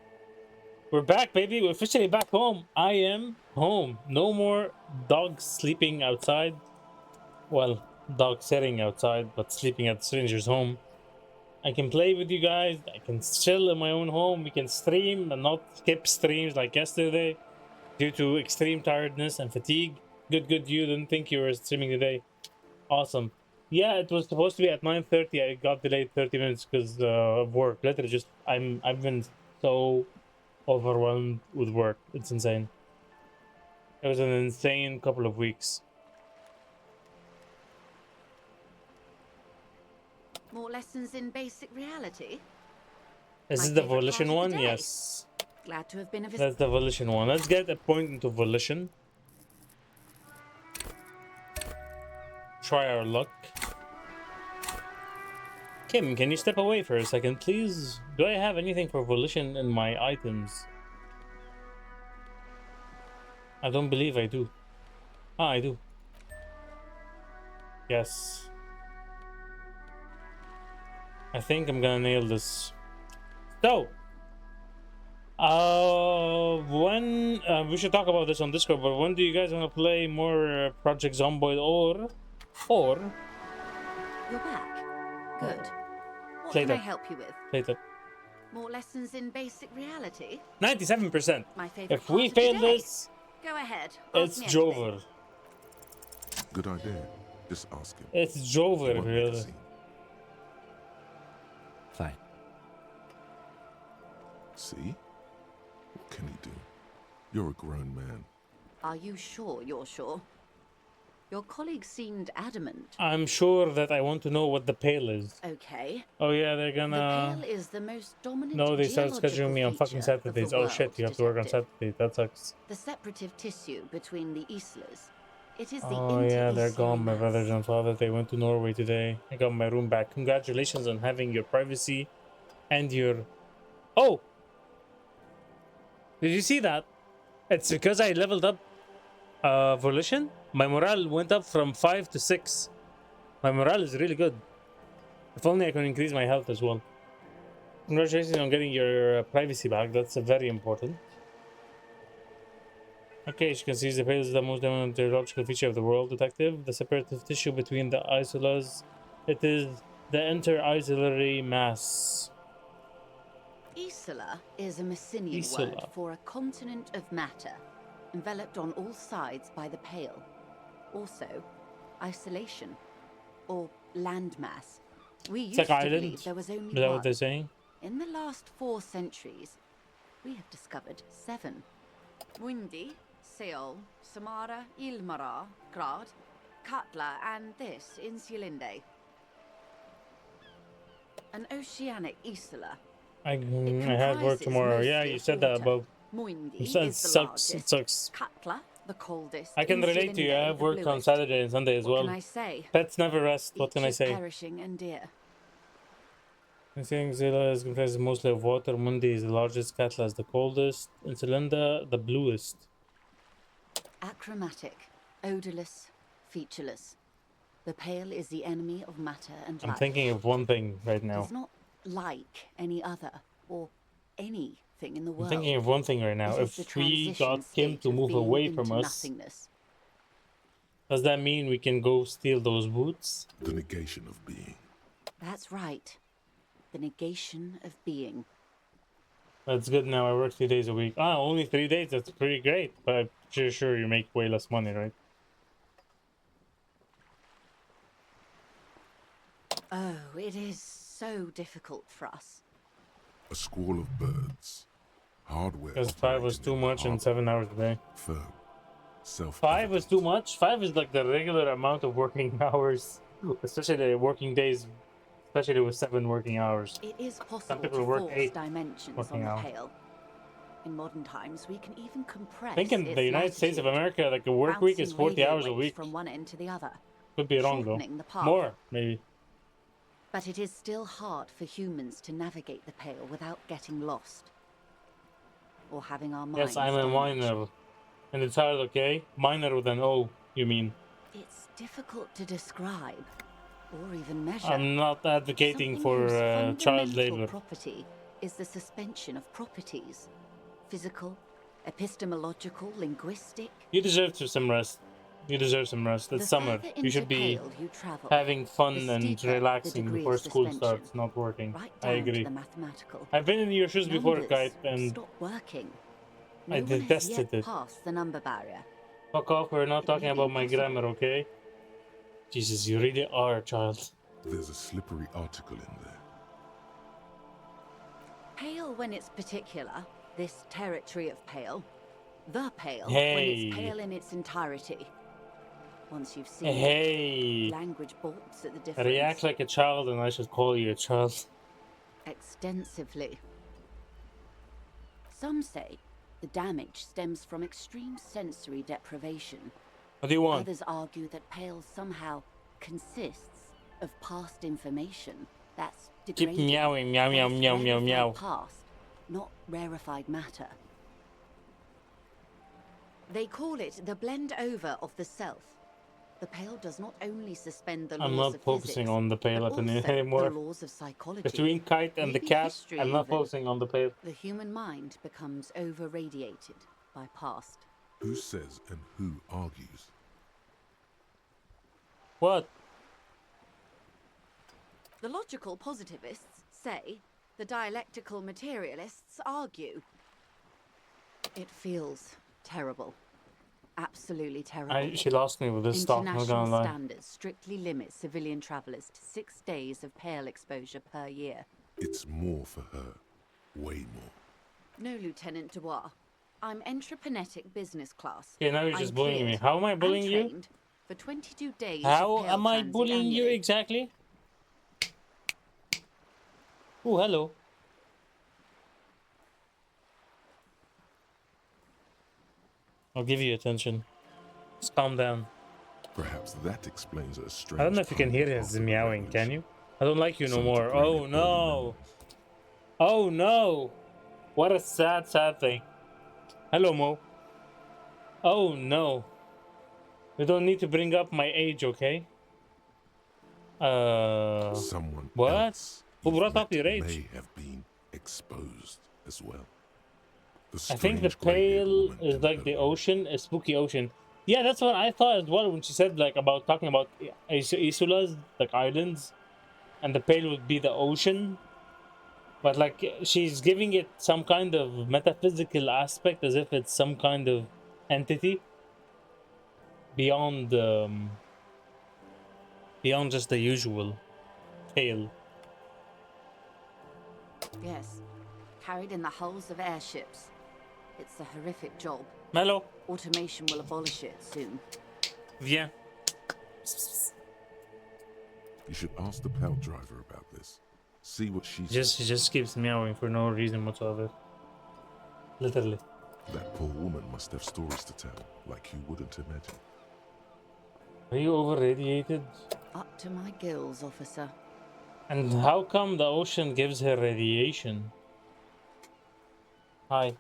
We're back, baby. We're officially back home. I am home. No more dogs sleeping outside. Well, dog sitting outside, but sleeping at strangers' home. I can play with you guys. I can chill in my own home. We can stream and not skip streams like yesterday due to extreme tiredness and fatigue. Good. You didn't think you were streaming today. Awesome. Yeah, it was supposed to be at 9:30. I got delayed 30 minutes because of work. Literally, just I've been so overwhelmed with work. It's insane. It was an insane couple of weeks. More lessons in basic reality? Is My this the favourite volition part of one? the day. Yes. Glad to have been a That's visit. the volition one. Let's get a point into volition. Try our luck. Kim, can you step away for a second, please? Do I have anything for volition in my items? I don't believe I do. Ah, I do. Yes. I think I'm gonna nail this. So, when we should talk about this on Discord, but when do you guys want to play more Project Zomboid or You're back. Good. What Later. can I help you with? later? More lessons in basic reality? 97%. My favorite If we part of the fail day. this, Go ahead. it's Ask me anything. Jover. Good idea. Just ask him. It's Jover, What really. magazine? Fine. See? What can he do? You're a grown man. Are you sure you're sure? Your colleague seemed adamant. I'm sure that I want to know what the pale is. Okay. Oh yeah, they're The gonna. pale is the most dominant No, they start geological scheduling me on fucking feature of Saturdays. the Oh shit, world, you have to work on Detective. Saturdays. That sucks. The separative tissue between the islas. It is the Oh yeah, they're gone. My mass. brothers and father, they went to Norway today. I got my room back. Congratulations on having your privacy and your... Oh! Did you see that? It's because I leveled up Volition. My morale went up from 5 to 6. My morale is really good. If only I can increase my health as well. Congratulations on getting your privacy back. That's very important. Okay, as you can see, the pale is the most dominant geological feature of the world, Detective. The separative tissue between the isolas. It is the inter-isolary mass. Isla is a Messinian Isla. word for a continent of matter, enveloped on all sides by the pale. Also, isolation, or landmass. We used It's like to island. believe there was only Is that one. what they're saying? In the last 4 centuries, we have discovered 7. Mundi, Seol, Samara, Ilmara, Grad, Katla, and this, Insulinde. An oceanic isla. I had work comprises tomorrow. Yeah, mostly you of said that water. above. Muindi It is the sucks. It largest. sucks. Katla, the coldest. I can relate to you. I Insulinde, have the worked on bluest. Saturday and Sunday as What well. can I say? Pets never rest. What can I Each is say? perishing and dear. I think Zilla is comprised mostly of water. Mundi is the largest. Katla is the coldest. And Celinda, the bluest. Achromatic, odorless, featureless. The pale is the enemy of matter and life. I'm thinking of one thing right now. It's not like any other or anything in the I'm world. thinking of one thing right now. It is the If we transition got Kim state to of move being away from into us, nothingness. Does that mean we can go steal those boots? The negation of being. That's right. The negation of being. That's good now. I work 3 days a week. Ah, only 3 days. That's pretty great. But I'm sure you make way less money, right? Oh, it is so difficult for us. A squall of birds. Hardware. Because 5 was too much and 7 hours a day. Firm. 5 was too much. 5 is like the regular amount of working hours, especially the working days, especially with 7 working hours. It is possible Some people to work force 8 dimensions on the Pale. In modern times, we can even compress. I think in the United States of America, like a work week is 40 hours a week. From one end to the other. Could be wrong though. More, maybe. But it is still hard for humans to navigate the Pale without getting lost. Or having our minds Yes, I'm a minor. And it's hard, okay? Minor with an O, you mean? It's difficult to describe or even measure. I'm not advocating for child labor. Property is the suspension of properties. Physical, epistemological, linguistic. You deserve some rest. You deserve some rest. It's summer. You should be having fun and relaxing before school starts, not working. I agree. I've been in your shoes before, Kite, and I detested it. The number barrier. Fuck off, we're not talking about my grammar, okay? Jesus, you really are a child. There's a slippery article in there. Pale when it's particular, this territory of Pale. The Pale hey. When it's pale in its entirety. Once you've seen it, language balks at the difference. React like a child and I should call you a child. Extensively. Some say the damage stems from extreme sensory deprivation. What do you want? Others argue that Pale somehow consists of past information that's degraded. Keep meowing, meow, meow, meow, meow, meow. Past, not rarefied matter. They call it the blend over of the self. The Pale does not only suspend the laws I'm not of focusing physics, on the Pale anymore. The laws of psychology. Between Kite and the cat, I'm not focusing on the Pale. The human mind becomes over-radiated by past. Who says and who argues? What? The logical positivists say, the dialectical materialists argue. It feels terrible. Absolutely terrible. She lost me with this stock, I'm not gonna lie. International standards strictly limit civilian travellers to 6 days of Pale exposure per year. It's more for her. Way more. No, Lieutenant Dubois. I'm entreprenetic business class. Okay, now you're just bullying me. How am I bullying you? For 22 days. How am I bullying you exactly? Oh, hello. I'll give you attention. Just calm down. Perhaps that explains a strange. I don't know if you can hear his meowing, can you? I don't like you no more. Oh no. Oh no. What a sad, sad thing. Hello, Mo. Oh no. We don't need to bring up my age, okay? Someone what? Else Who brought up your age? May have been exposed as well. I think the Pale is like the ocean, a spooky ocean. Yeah, that's what I thought as well when she said like about talking about Isulas, like islands, and the Pale would be the ocean. But like she's giving it some kind of metaphysical aspect, as if it's some kind of entity beyond beyond just the usual Pale. Yes, carried in the hulls of airships. It's a horrific job. Mello. Automation will abolish it soon. Viens. You should ask the Pale driver about this. See what she says. She just keeps meowing for no reason whatsoever. Literally. That poor woman must have stories to tell, like you wouldn't imagine. Are you over-radiated? Up to my gills, officer. And how come the ocean gives her radiation? Hi.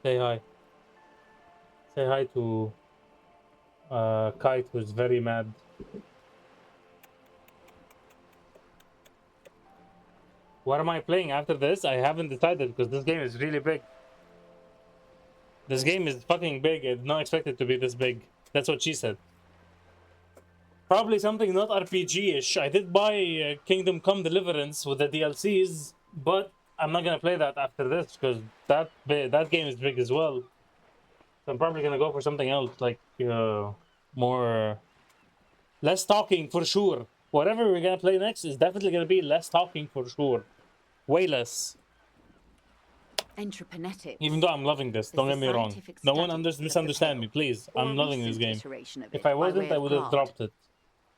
Say hi. Say hi to Kite, who's very mad. What am I playing after this? I haven't decided because this game is really big. This game is fucking big. I did not expect it to be this big. That's what she said. Probably something not RPG-ish. I did buy Kingdom Come Deliverance with the DLCs, but I'm not gonna play that after this because that game is big as well. So I'm probably gonna go for something else, like more less talking for sure. Whatever we're gonna play next is definitely gonna be less talking for sure. Way less. Entreprenetics. Even though I'm loving this, don't get me wrong. No one misunderstand me, please. I'm loving this game. If I wasn't, I would have dropped it.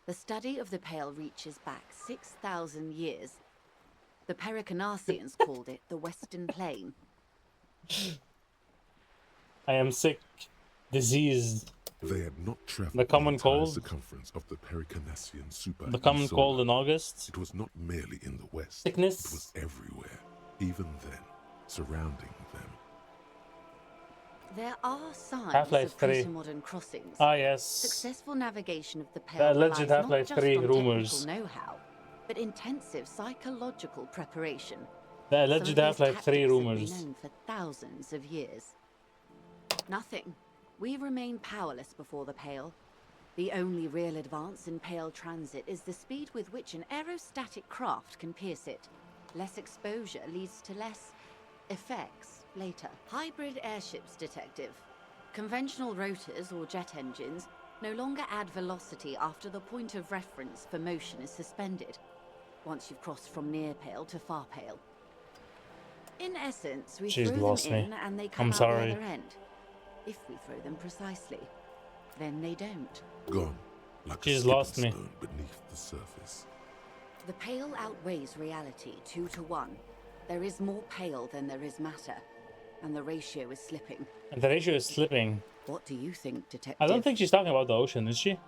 The study of the Pale reaches back 6,000 years. The Pericarnassians called it the Western Plain. I am sick, diseased. They had not traveled the common cold circumference of the Pericarnassian super. The common cold in August. It was not merely in the west. Sickness. It was everywhere, even then, surrounding them. There are signs Half-Life of 3. proto-modern crossings. Ah, yes. Successful navigation of the Pale The alleged Half-Life 3 rumors. Know-how, but intensive psychological preparation. The alleged Half-Life 3 rumors. Have been known for thousands of years. Nothing. We remain powerless before the Pale. The only real advance in Pale transit is the speed with which an aerostatic craft can pierce it. Less exposure leads to less effects later. Hybrid airships, Detective. Conventional rotors or jet engines no longer add velocity after the point of reference for motion is suspended, once you've crossed from near Pale to far Pale. In essence, we throw them in and they come out the other end. If we throw them precisely, then they don't. Gone, like She's a lost me. stone beneath the surface. The Pale outweighs reality 2 to 1. There is more Pale than there is matter, and the ratio is slipping. And the ratio is slipping. What do you think, Detective? I don't think she's talking about the ocean, is she?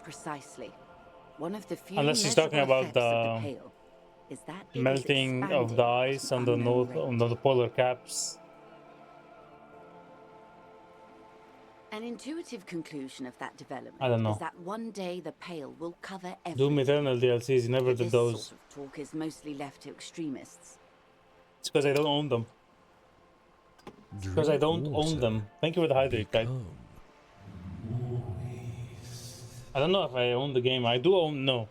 Precisely. One of the few Unless she's talking about the Pale is that melting of the ice on the north, on the polar caps. An intuitive conclusion of that development I don't know. is that one day the Pale will cover everything. Doom Eternal DLCs, you never did those. This sort of talk is mostly left to extremists. It's because I don't own them. It's because I don't own them. Thank you for the hydrate, guy. I don't know if I own the game. I do own... No.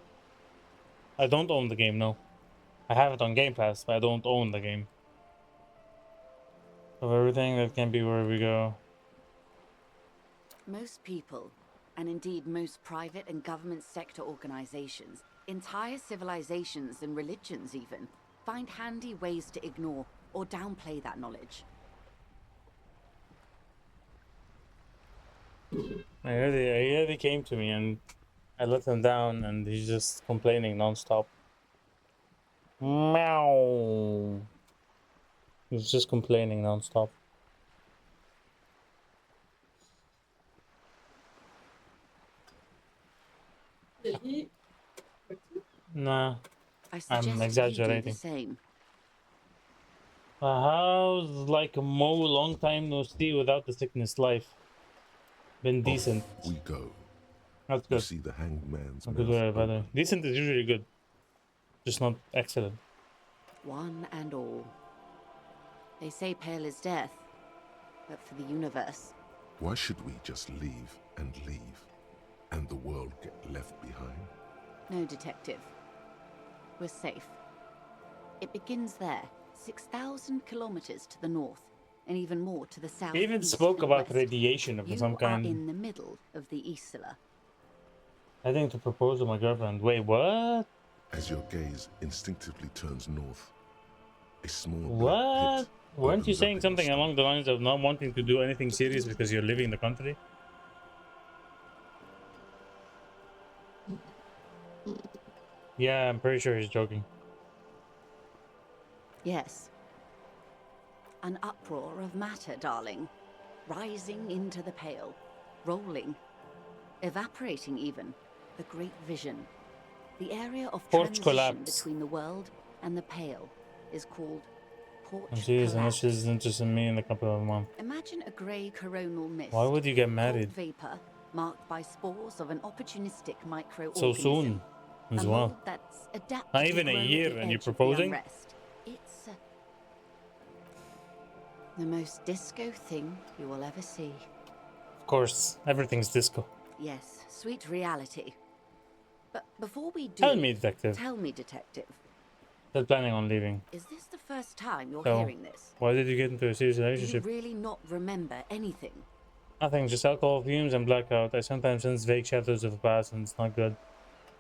I don't own the game, no. I have it on Game Pass, but I don't own the game. Of everything that can be where we go. Most people, and indeed most private and government sector organizations, entire civilizations and religions even, find handy ways to ignore or downplay that knowledge. I heard he came to me and I let him down and he's just complaining non-stop. Meow. He's just complaining non-stop. Nah, I'm exaggerating. Same. How's like a long time no see without the sickness life? Been decent. Off we go. That's good. You see the hanged man's Good way, better. Decent is usually good, just not excellent. One and all. They say Pale is death, but for the universe. Why should we just leave, and the world get left behind? No, Detective. We're safe. It begins there, 6,000 kilometers to the north, and even more to the south. He even spoke about radiation of some kind. You are in the middle of the Isla. Heading to propose to my girlfriend. Wait, what? As your gaze instinctively turns north, a small what? pit Weren't you saying something sky. along the lines of not wanting to do anything serious because you're leaving the country? Yeah, I'm pretty sure he's joking. Yes. An uproar of matter, darling. Rising into the Pale. Rolling. Evaporating even. The Great Vision. The area of Porch transition collapse. between the world and the Pale is called Porch Jeez, unless collapse. she's interested in me in a couple of months. Imagine a grey coronal mist. Why would you get married? Vapor marked by spores of an opportunistic microorganism. So soon? as a well. mold that's adapted Not to even a grow at year the and you're edge of the proposing? unrest. It's the most disco thing you will ever see. Of course, everything's disco. Yes, sweet reality. But before we do, Tell me, detective. Tell me, detective. Still planning on leaving. Is this the first time you're So, hearing this? why did you get into a serious Do you relationship? really not remember anything? Nothing, just alcohol fumes and blackout. I sometimes sense vague shadows of the past and it's not good.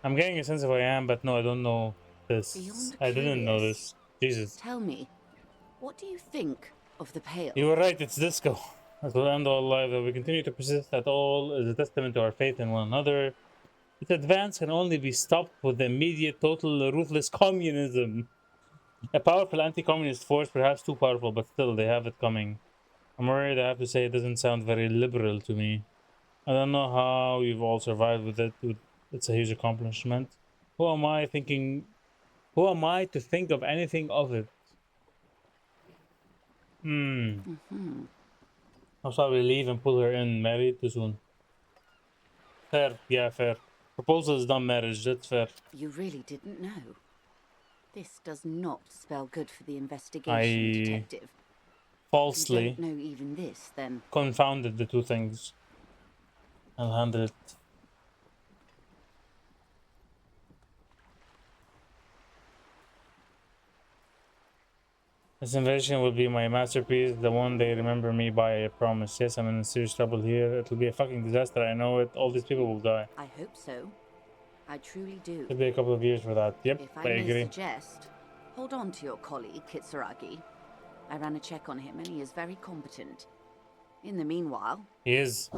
I'm getting a sense of who I am, but no, I don't know this. Beyond I didn't know curious. this. Jesus. Tell me, what do you think of the Pale? You were right, it's disco. That will end all life, that we continue to persist at all is a testament to our faith in one another. Its advance can only be stopped with immediate, total, ruthless communism. A powerful anti-communist force, perhaps too powerful, but still, they have it coming. I'm worried, I have to say, it doesn't sound very liberal to me. I don't know how you've all survived with it. It's a huge accomplishment. Who am I thinking? Who am I to think of anything of it? I'll probably leave and pull her in. Married too soon. Fair, yeah, fair. Proposal is done, marriage. That's fair. You really didn't know. This does not spell good for the investigation, detective. Falsely If you don't know even this, then confounded the two things. I'll handle it. This invasion will be my masterpiece, the one they remember me by, I promise. Yes, I'm in serious trouble here. It'll be a fucking disaster, I know it. All these people will die. I hope so. I truly do. It'll be a couple of years for that. Yep, If I I may agree. suggest, hold on to your colleague, Kitsuragi. I ran a check on him and he is very competent. In the meanwhile... He is.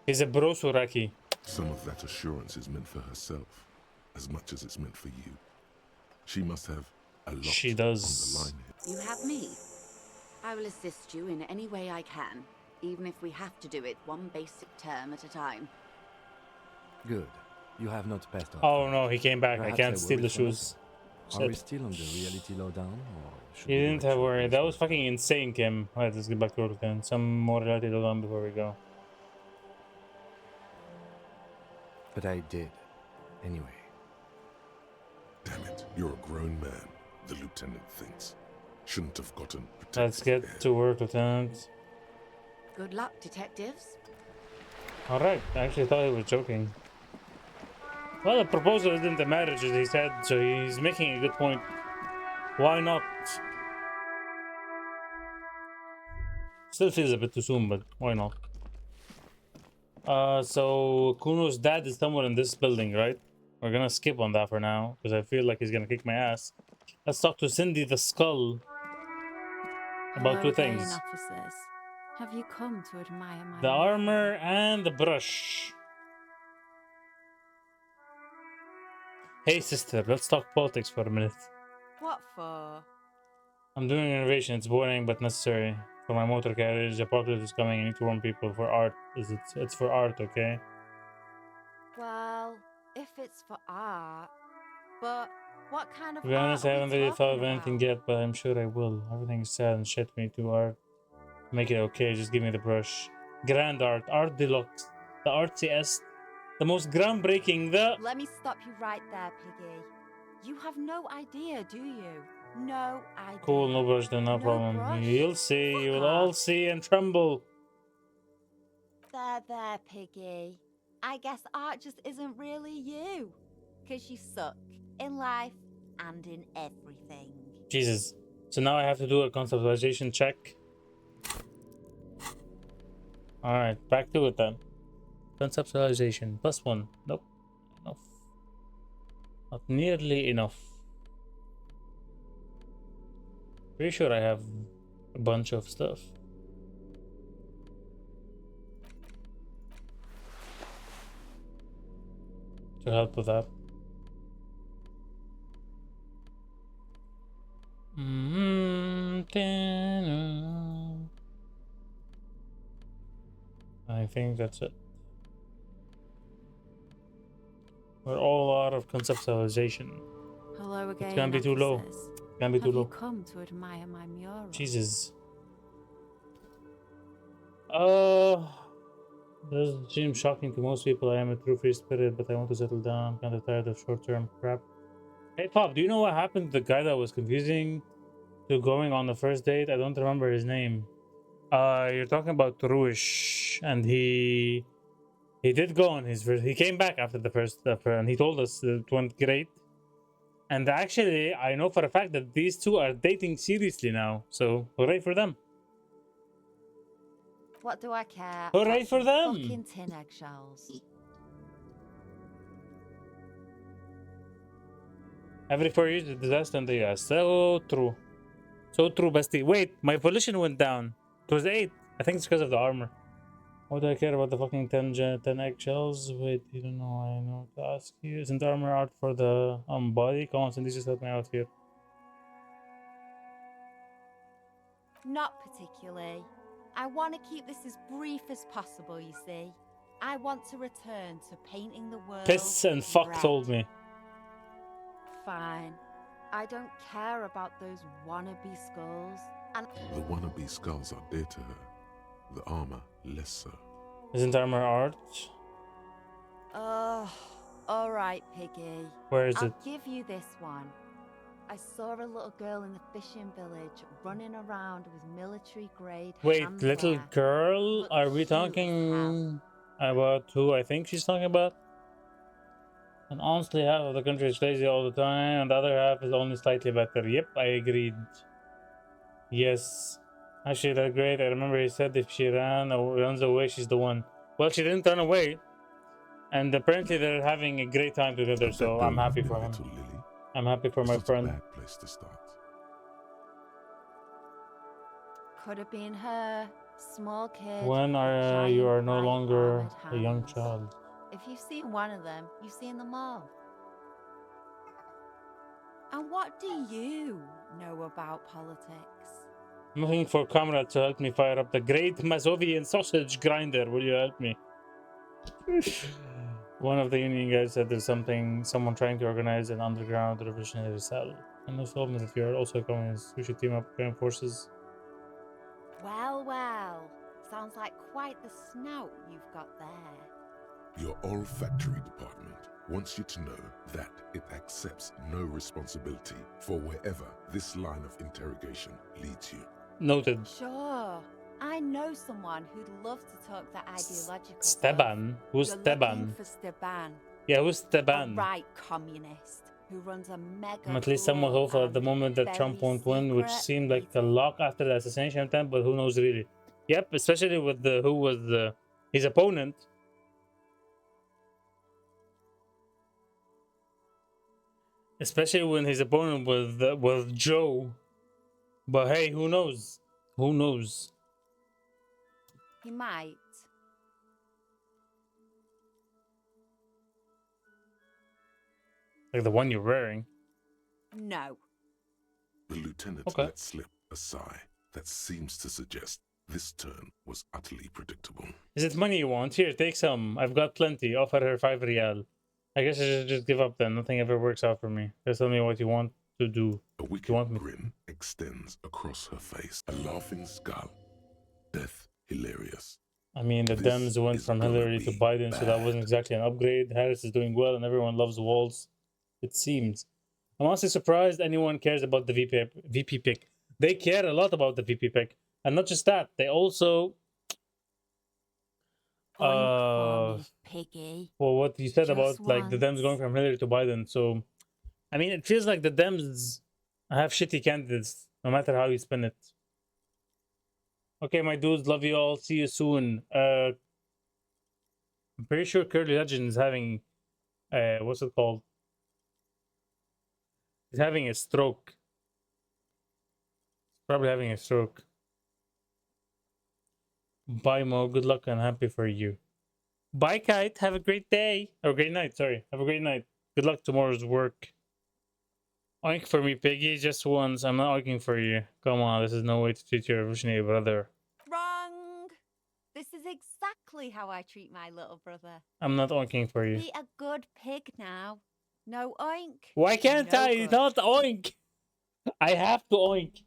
He's a brosuraki. Some of that assurance is meant for herself, as much as it's meant for you. She must have a lot She does. on the line here. You have me. I will assist you in any way I can, even if we have to do it one basic term at a time. Good. You have not passed on. Oh no, he came back. Perhaps I can't I steal the worried so much. shoes. Are we Shit. still on the reality lowdown, or should You we didn't do have a worry. short That was rest? fucking insane, Kim. Alright, let's get back to work then. Some more related on before we go. But I did. Anyway. Damn it, you're a grown man, the lieutenant thinks. Shouldn't have gotten protected. Let's get to work, Lieutenant. Good luck, detectives. Alright, I actually thought he was joking. Well, the proposal isn't a marriage, as he said, so he's making a good point. Why not? Still feels a bit too soon, but why not? So Kuno's dad is somewhere in this building, right? We're gonna skip on that for now, because I feel like he's gonna kick my ass. Let's talk to Cindy the Skull about two things. Officers. Have you come to admire my The armor and the brush. Hey sister, let's talk politics for a minute. What for? I'm doing an innovation. It's boring but necessary. For my motor carriage, the apocalypse is coming. I need to warn people for art. It's for art, okay? Well, if it's for art, but what kind of To be honest, I art are haven't we really thought of talking anything about? yet, but I'm sure I will. Everything is sad and shit. We need to art. Make it okay. Just give me the brush. Grand art. Art deluxe. The artsiest. The most groundbreaking. The... Let me stop you right there, Piggy. You have no idea, do you? No idea. Cool, no brush then, no problem. brush? You'll see. Fuck You will off. all see and tremble. There, Piggy. I guess art just isn't really you. 'Cause you suck in life and in everything. Jesus. So now I have to do a conceptualization check. Alright, back to it then. Conceptualization. +1. Nope. Enough. Not nearly enough. Pretty sure I have a bunch of stuff. To help with that. I think that's it. We're all out of conceptualization. Hello again. It's gonna be too low. officers. It's gonna be too Have you low. come to admire my mural? Jesus. Does seem shocking to most people. I am a true free spirit, but I want to settle down. I'm kind of tired of short-term crap. Hey, Pop, do you know what happened to the guy that was confusing to going on the first date? I don't remember his name. You're talking about Ruish, and he did go on his first. He came back after the first, and he told us it went great. And actually, I know for a fact that these two are dating seriously now. So hooray for them! What do I care? Hooray for them! Fucking tin eggshells. Every 4 years, a disaster in the US. So true. So true, bestie. Wait, my volition went down. It was 8. I think it's because of the armor. What do I care about the fucking 10 eggshells? Wait, you don't know. I know to ask you. Isn't armor out for the body? Come on, Cindy, just help me out here. Not particularly. I want to keep this as brief as possible, you see. I want to return to painting the world. Piss and fuck red. told me. Fine. I don't care about those wannabe skulls. And the wannabe skulls are dear to her. The armor, less so. Isn't armor art? All right, Piggy. Where is I'll it? give you this one. I saw a little girl in the fishing village running around with military-grade. Wait, little girl? Are we talking about who I think she's talking about? And honestly, half of the country is crazy all the time, and the other half is only slightly better. Yep, I agreed. Yes. Actually, that's great. I remember he said if she runs away, she's the one. Well, she didn't run away. And apparently they're having a great time together, so I'm happy for him. I'm happy for my friend. Bad place to start. Could have been her. Small kid. When you are no longer a young child. If you've seen one of them, you've seen them all. And what do you know about politics? I'm looking for Comrade to help me fire up the great Mazovian sausage grinder. Will you help me? One of the union guys said there's someone trying to organize an underground revolutionary cell. And they told me that you are also a communist. We should team up join forces. Well, well. Sounds like quite the snout you've got there. Your olfactory department wants you to know that it accepts no responsibility for wherever this line of interrogation leads you. Noted. Sure. I know someone who'd love to talk the ideological Steban? stuff. Who's You're Steban? For Steban. Yeah, who's Steban? A right communist who runs a mega. I'm at least somewhat hopeful at the moment that Trump won't win, which seemed like a lock after the assassination attempt, but who knows really. Yep, especially with who was his opponent. Especially when his opponent was Joe. But hey, who knows? Who knows? He might. Like the one you're wearing. No. The lieutenant let slip a sigh that seems to suggest this turn was utterly predictable. Is it money you want? Here, take some. I've got plenty. Offer her 5 rial. I guess I should just give up then. Nothing ever works out for me. Just tell me what you want to do. A wicked grin extends across her face. A laughing skull. Death hilarious. I mean, the Dems went from Hillary to Biden, so that wasn't exactly an upgrade. Harris is doing well, and everyone loves Walz. It seems. I'm honestly surprised anyone cares about the VP pick. They care a lot about the VP pick. And not just that, they also... Piggy. Well, what you said Just about like the Dems going from Hillary to Biden. So, I mean, it feels like the Dems have shitty candidates, no matter how you spin it. Okay, my dudes, love you all. See you soon. I'm pretty sure Curly Legend is having, what's it called? He's having a stroke. Probably having a stroke. Bye, Mo. Good luck and happy for you. Bye, Kite. Have a great day. Or great night, sorry. Have a great night. Good luck tomorrow's work. Oink for me, Piggy. Just once. I'm not oinking for you. Come on, this is no way to treat your revolutionary brother. Wrong. This is exactly how I treat my little brother. I'm not oinking for you. Be a good pig now. No oink. Why can't I not oink? I have to oink.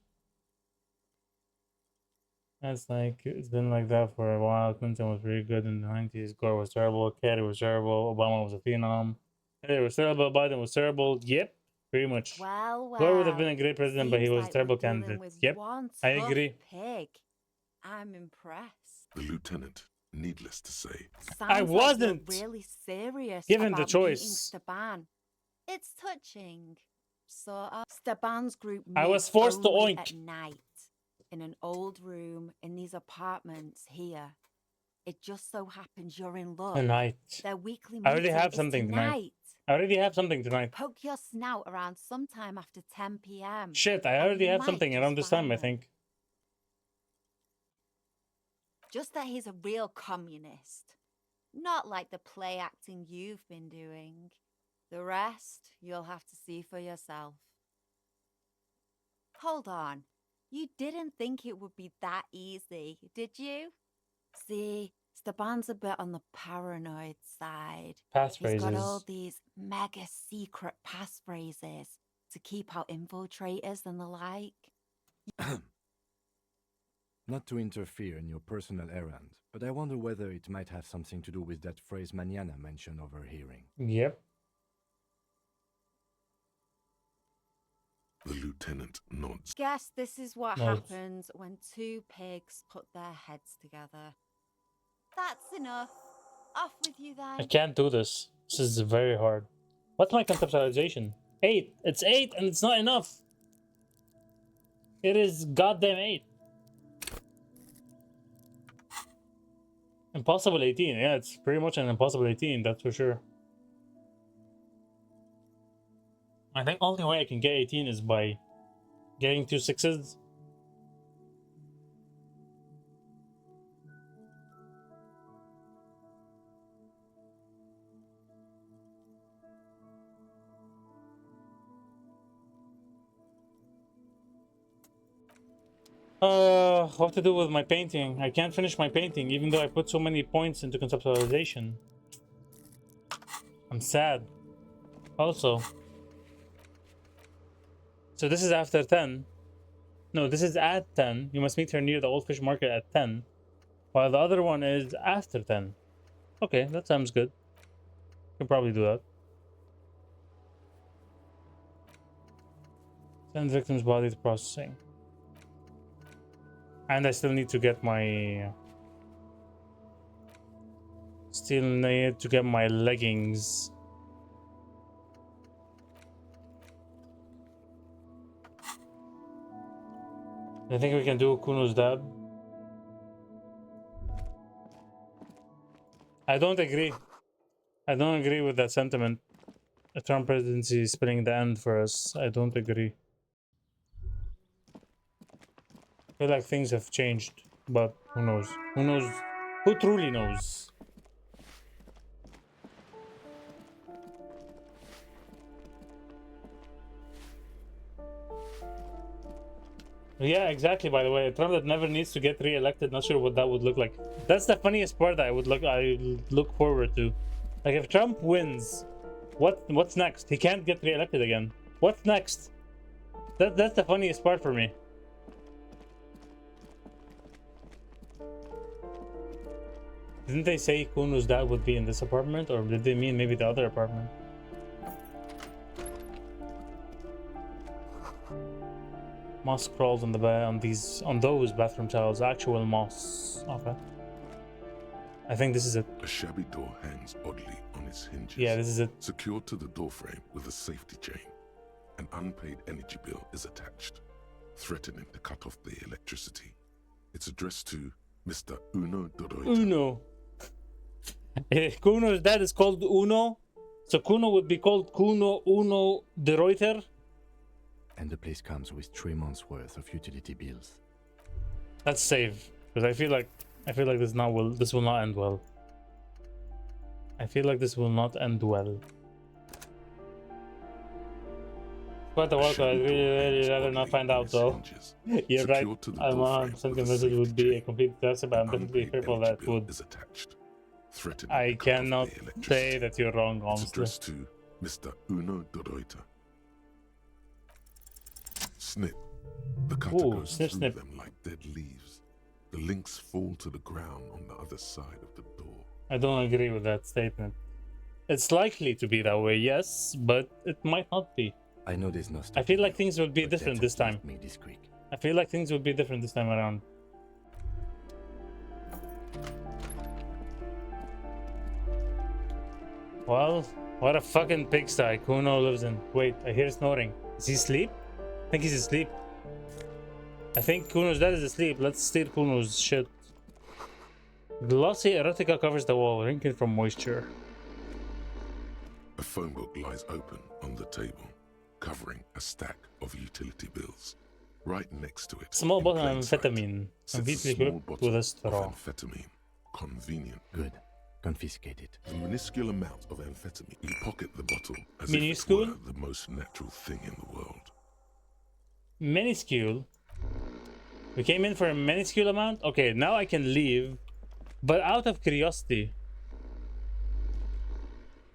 That's like, it's been like that for a while. Clinton was really good in the 90s. Gore was terrible. Kerry was terrible. Obama was a phenom. Hillary was terrible. Biden was terrible. Yep, pretty much. Well, Gore would have been well. a great president, but he Seems was a like we're terrible dealing candidate. with Yep, one I tough agree. pig. I'm impressed. The lieutenant, needless to say. Sounds wasn't. like you're really serious Given about the choice. meeting Staban. It's touching. Sort of. Staban's group I was meets forced to only oink. at night in an old room in these apartments here. It just so happens you're in luck. Tonight. Their weekly I already meeting have is something tonight. tonight. I already have something tonight. Poke your snout around sometime after 10 p.m. Shit, I and already you have might something just around this time, find I them. think. Just that he's a real communist. Not like the play acting you've been doing. The rest, you'll have to see for yourself. Hold on. You didn't think it would be that easy, did you? See, Steban's a bit on the paranoid side. He's got all Passphrases. these mega secret passphrases to keep out infiltrators and the like. Not to interfere in your personal errand, but I wonder whether it might have something to do with that phrase Mañana mentioned overhearing. Yep. The lieutenant nods. Guess this is what Nods. happens when two pigs put their heads together. That's enough. Off with you then. I can't do this. This is very hard. What's my conceptualization? 8. It's 8 and it's not enough. It is goddamn 8. Impossible 18. Yeah, it's pretty much an impossible 18, that's for sure. I think only way I can get 18 is by getting 2 6s. What to do with my painting? I can't finish my painting, even though I put so many points into conceptualization. I'm sad. Also. So this is after 10. No, this is at 10. You must meet her near the Old Fish Market at 10. While the other one is after 10. Okay, that sounds good. Can probably do that. Send victim's body to processing. And I still need to get my... Still need to get my leggings. I think we can do Kuno's dab. I don't agree. I don't agree with that sentiment. The Trump presidency is spelling the end for us. I don't agree. I feel like things have changed, but who knows? Who knows? Who truly knows? Yeah, exactly. By the way, a Trump that never needs to get re-elected. Not sure what that would look like. That's the funniest part that I look forward to. Like if Trump wins, what's next? He can't get re-elected again. What's next? That's the funniest part for me. Didn't they say Kuno's dad would be in this apartment, or did they mean maybe the other apartment? Moss crawls on the on those bathroom tiles. Actual moss. Okay. I think this is it. A shabby door hangs oddly on its hinges. Yeah, this is it. Secured to the doorframe with a safety chain. An unpaid energy bill is attached, threatening to cut off the electricity. It's addressed to Mr. Uno Doroita. Uno. Kuno's dad is called Uno, so Kuno would be called Kuno Uno de Reuter. And the place comes with 3 months worth of utility bills. That's safe, because I feel like this will not end well. I feel like this will not end well. Quite a while, so I'd really rather not find out though. You're right. I'm 100% convinced it would be a complete disaster, but I'm definitely fearful that it would. I cannot say that you're wrong, honestly. It's addressed to Mr. Uno Doroita. Snip. The cutter goes through them like dead leaves. The links fall to the ground on the other side of the door. I don't agree with that statement. It's likely to be that way, yes, but it might not be. I know there's no I feel like things will be different this time. Me this quick. I feel like things will be different this time around. Well, what a fucking pigsty Kuno lives in. Wait, I hear snoring. Is he asleep? I think he's asleep. I think Kuno's dad is asleep. Let's steal Kuno's shit. Glossy erotica covers the wall, wrinkled from moisture. A phone book lies open on the table, covering a stack of utility bills. Right next to it, small bottle of amphetamine, conveniently equipped with a straw. Amphetamine, convenient. Good. Confiscate it. A minuscule amount of amphetamine. You pocket the bottle as minuscule? if it were the most natural thing in the world. Minuscule? We came in for a minuscule amount? Okay, now I can leave. But out of curiosity,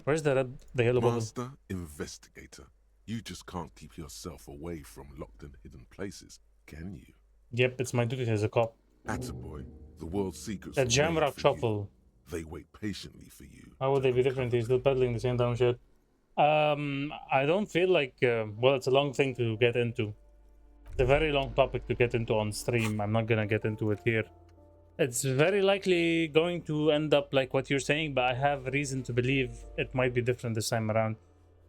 where's the yellow bottle? Master investigator, you just can't keep yourself away from locked and hidden places, can you? Yep, it's my duty as a cop. Attaboy, the world's secrets. The Jamrock Shuffle. They wait patiently for you. How would they be different? He's still peddling the same dumb shit. I don't feel like, well, it's a long thing to get into. It's a very long topic to get into on stream. I'm not gonna get into it here. It's very likely going to end up like what you're saying, but I have reason to believe it might be different this time around.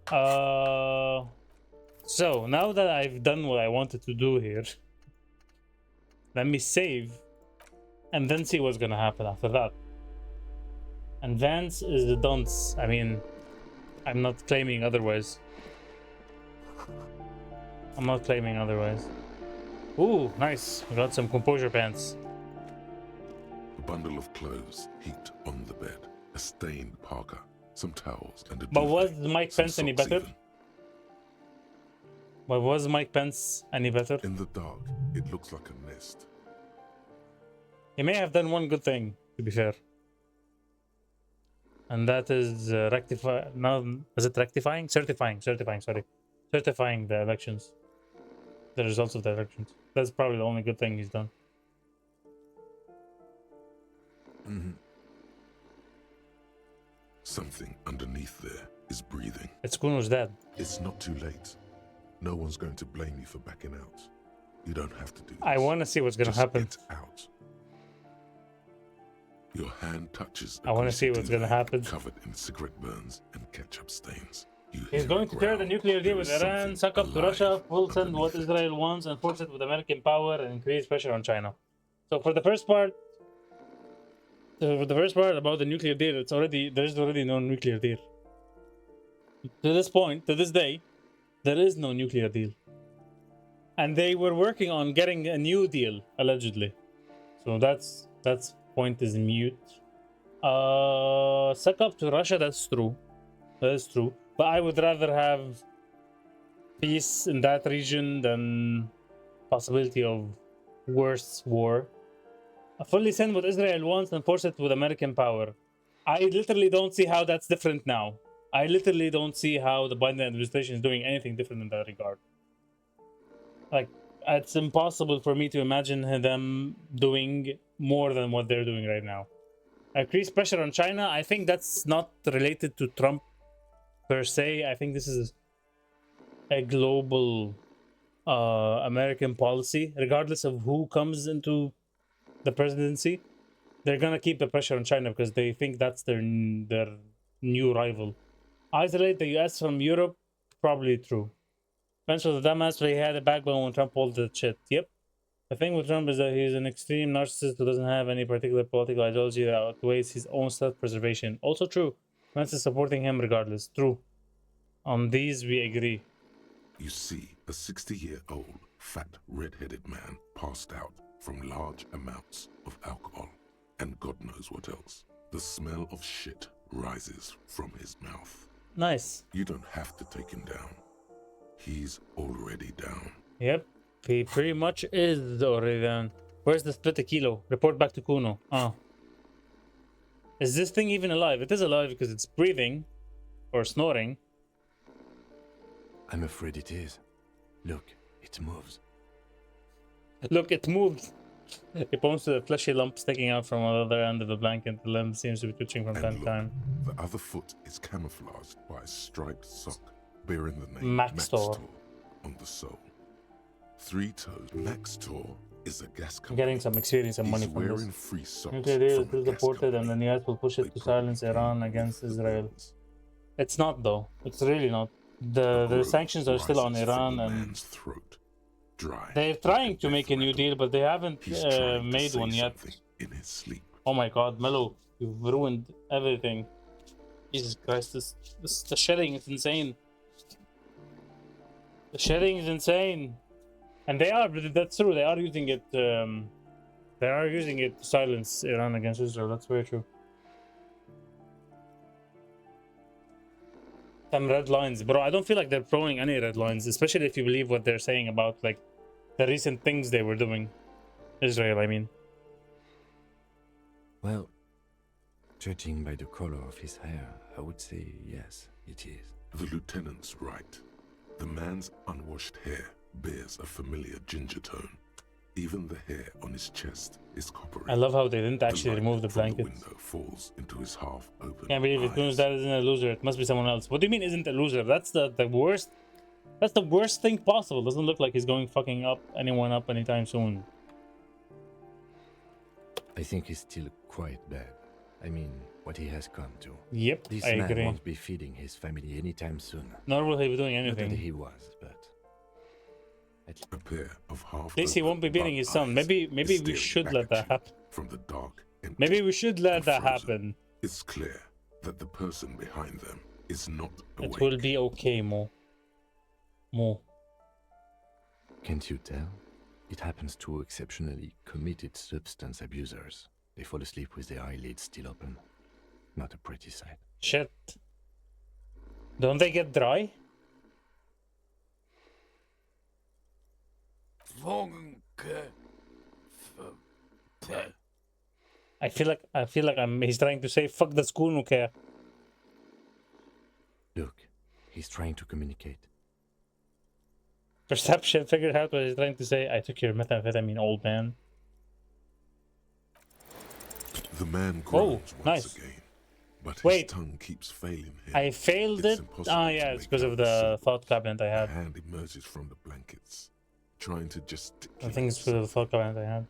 So, now that I've done what I wanted to do here, let me save and then see what's gonna happen after that. Advance is the dunce. I mean, I'm not claiming otherwise. I'm not claiming otherwise. Ooh, nice. We got some composure pants. A bundle of clothes heaped on the bed, a stained parka, some towels, and a But duvet, was Mike Pence any better? even. But was Mike Pence any better? In the dark, it looks like a nest. He may have done one good thing, to be fair. And that is rectifying? Certifying, sorry. Certifying the elections. The results of the elections. That's probably the only good thing he's done. Something underneath there is breathing. It's Kuno's dad. It's not too late. No one's going to blame you for backing out. You don't have to do this. I want to see what's going to happen. Get out. Your hand touches. I want to see what's going to happen. Covered in cigarette burns and ketchup stains. He's going to tear the nuclear deal with Iran, suck up to Russia, full send what Israel wants, and force it with American power and increase pressure on China. So for the first part, about the nuclear deal, there's already no nuclear deal. To this point, to this day, there is no nuclear deal. And they were working on getting a new deal, allegedly. So that's point is mute. Suck up to Russia, that's true. That is true. But I would rather have peace in that region than possibility of worse war. Fully send what Israel wants and force it with American power. I literally don't see how that's different now. I literally don't see how the Biden administration is doing anything different in that regard. Like, it's impossible for me to imagine them doing more than what they're doing right now. Increase pressure on China, I think that's not related to Trump per se. I think this is a global American policy. Regardless of who comes into the presidency, they're gonna keep the pressure on China because they think that's their new rival. Isolate the US from Europe, probably true. Pence was a dumbass, but he had a backbone when Trump pulled the shit. Yep. The thing with Trump is that he's an extreme narcissist who doesn't have any particular political ideology that outweighs his own self-preservation. Also true. Pence is supporting him regardless. True. On these, we agree. You see a 60-year-old, fat, red-headed man passed out from large amounts of alcohol, and God knows what else. The smell of shit rises from his mouth. Nice. You don't have to take him down. He's already down. Yep, he pretty much is already down. Where's the split a kilo? Report back to Kuno. Oh. Is this thing even alive? It is alive because it's breathing. Or snoring. I'm afraid it is. Look, it moves. Look, it moved. He points to the fleshy lump sticking out from the other end of the blanket. The limb seems to be twitching from time to time. The other foot is camouflaged by a striped sock bearing the name Maxtor on the sole. 3 toes. Maxtor is a gas company. I'm getting some experience and money from this. Free socks Nuclear deal is deported and the US will push it to silence Iran against Israel. It's not though. It's really not. The sanctions are still on Iran and they're trying to make a new deal, but they haven't made one yet. In his sleep. Oh my god, Mello, you've ruined everything. Jesus Christ, the shedding is insane. The shedding is insane. And that's true, they are using it to silence Iran against Israel. That's very true. Some red lines, bro. I don't feel like they're throwing any red lines, especially if you believe what they're saying about like the recent things they were doing. Israel, I mean. Well, judging by the color of his hair, I would say yes, it is. The lieutenant's right. The man's unwashed hair bears a familiar ginger tone. Even the hair on his chest is coppery. I love how they didn't actually remove the blanket. The window falls into his half-open Can't believe it. Kuno's dad isn't a loser. It must be someone else. What do you mean isn't a loser? That's the worst. That's the worst thing possible. Doesn't look like he's going fucking anyone up anytime soon. I think he's still quite bad. I mean, what he has come to. Yep, this I man agree. Won't be feeding his family anytime soon. Nor will he be doing anything. Not that he was, but a pair of half. At least he won't be beating his son. Maybe we should let that happen. From the dark. Maybe we should let that happen. It's clear that the person behind them is not awake. It will be okay, Mo. Can't you tell? It happens to exceptionally committed substance abusers. They fall asleep with their eyelids still open. Not a pretty sight. Shit. Don't they get dry? I feel like he's trying to say fuck the school, no care. Look, he's trying to communicate. Perception figured out what he's trying to say. I took your methamphetamine, old man. The man groans once again, but his tongue keeps failing him. I failed it? Ah, yeah, it's because of the thought cabinet I had. A hand emerges from the blankets, trying to just. I think it's because of the thought cabinet I had.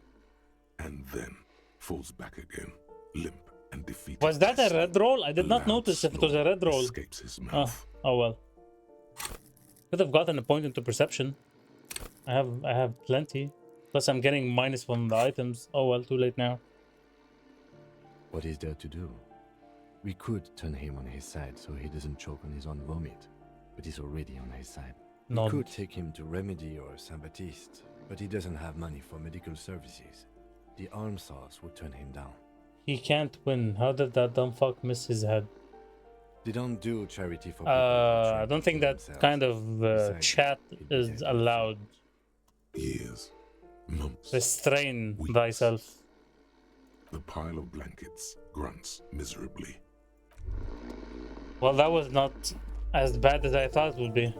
And then falls back again, limp and defeated. Was that a red roll? I did not notice if it was a red roll. Escapes his mouth. Oh well. Could have gotten a point into perception. I have plenty. Plus I'm getting minus from the items. Oh well, too late now. What is there to do? We could turn him on his side so he doesn't choke on his own vomit, but he's already on his side. We could take him to Remedy or Saint-Baptiste, but he doesn't have money for medical services. The arm sauce would turn him down. He can't win. How did that dumb fuck miss his head? They don't do charity for people. I don't think that kind of chat is allowed. Years, months. Restrain thyself. The pile of blankets grunts miserably. Well, that was not as bad as I thought it would be.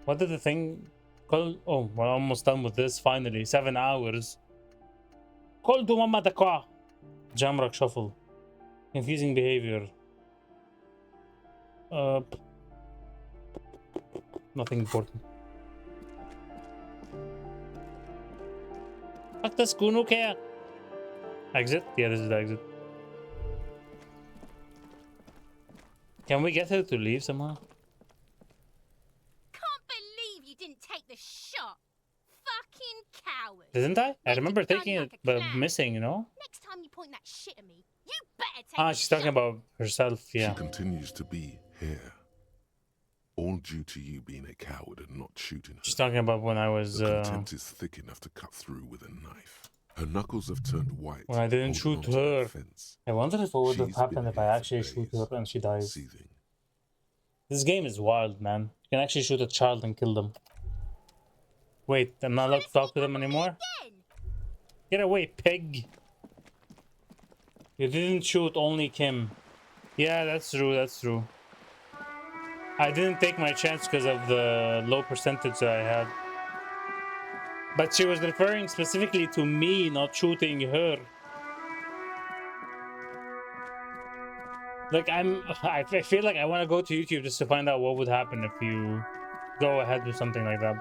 What did the thing call? Oh, we're almost done with this. Finally, 7 hours. Call to Mama Dakwa. Jamrock shuffle. Confusing behavior. Nothing important. Fuck the school, no care. Exit? Yeah, this is the exit. Can we get her to leave somehow? Can't believe you didn't take the shot. Fucking coward. Didn't I? I remember taking it, but missing, you know? Next time you point that shit at me, you better take Ah, she's talking about herself, yeah. She continues to be here. All due to you being a coward and not shooting her. She's talking about when I was... The contempt is thick enough to cut through with a knife. Her knuckles have turned white. When I didn't shoot her. I wonder if what would have happened if I actually shoot her and she dies. Seething. This game is wild, man. You can actually shoot a child and kill them. Wait, I'm not allowed to talk to them anymore? Get away, pig! You didn't shoot only Kim. Yeah, that's true, that's true. I didn't take my chance because of the low percentage that I had. But she was referring specifically to me, not shooting her. Like, I feel like I want to go to YouTube just to find out what would happen if you go ahead with something like that.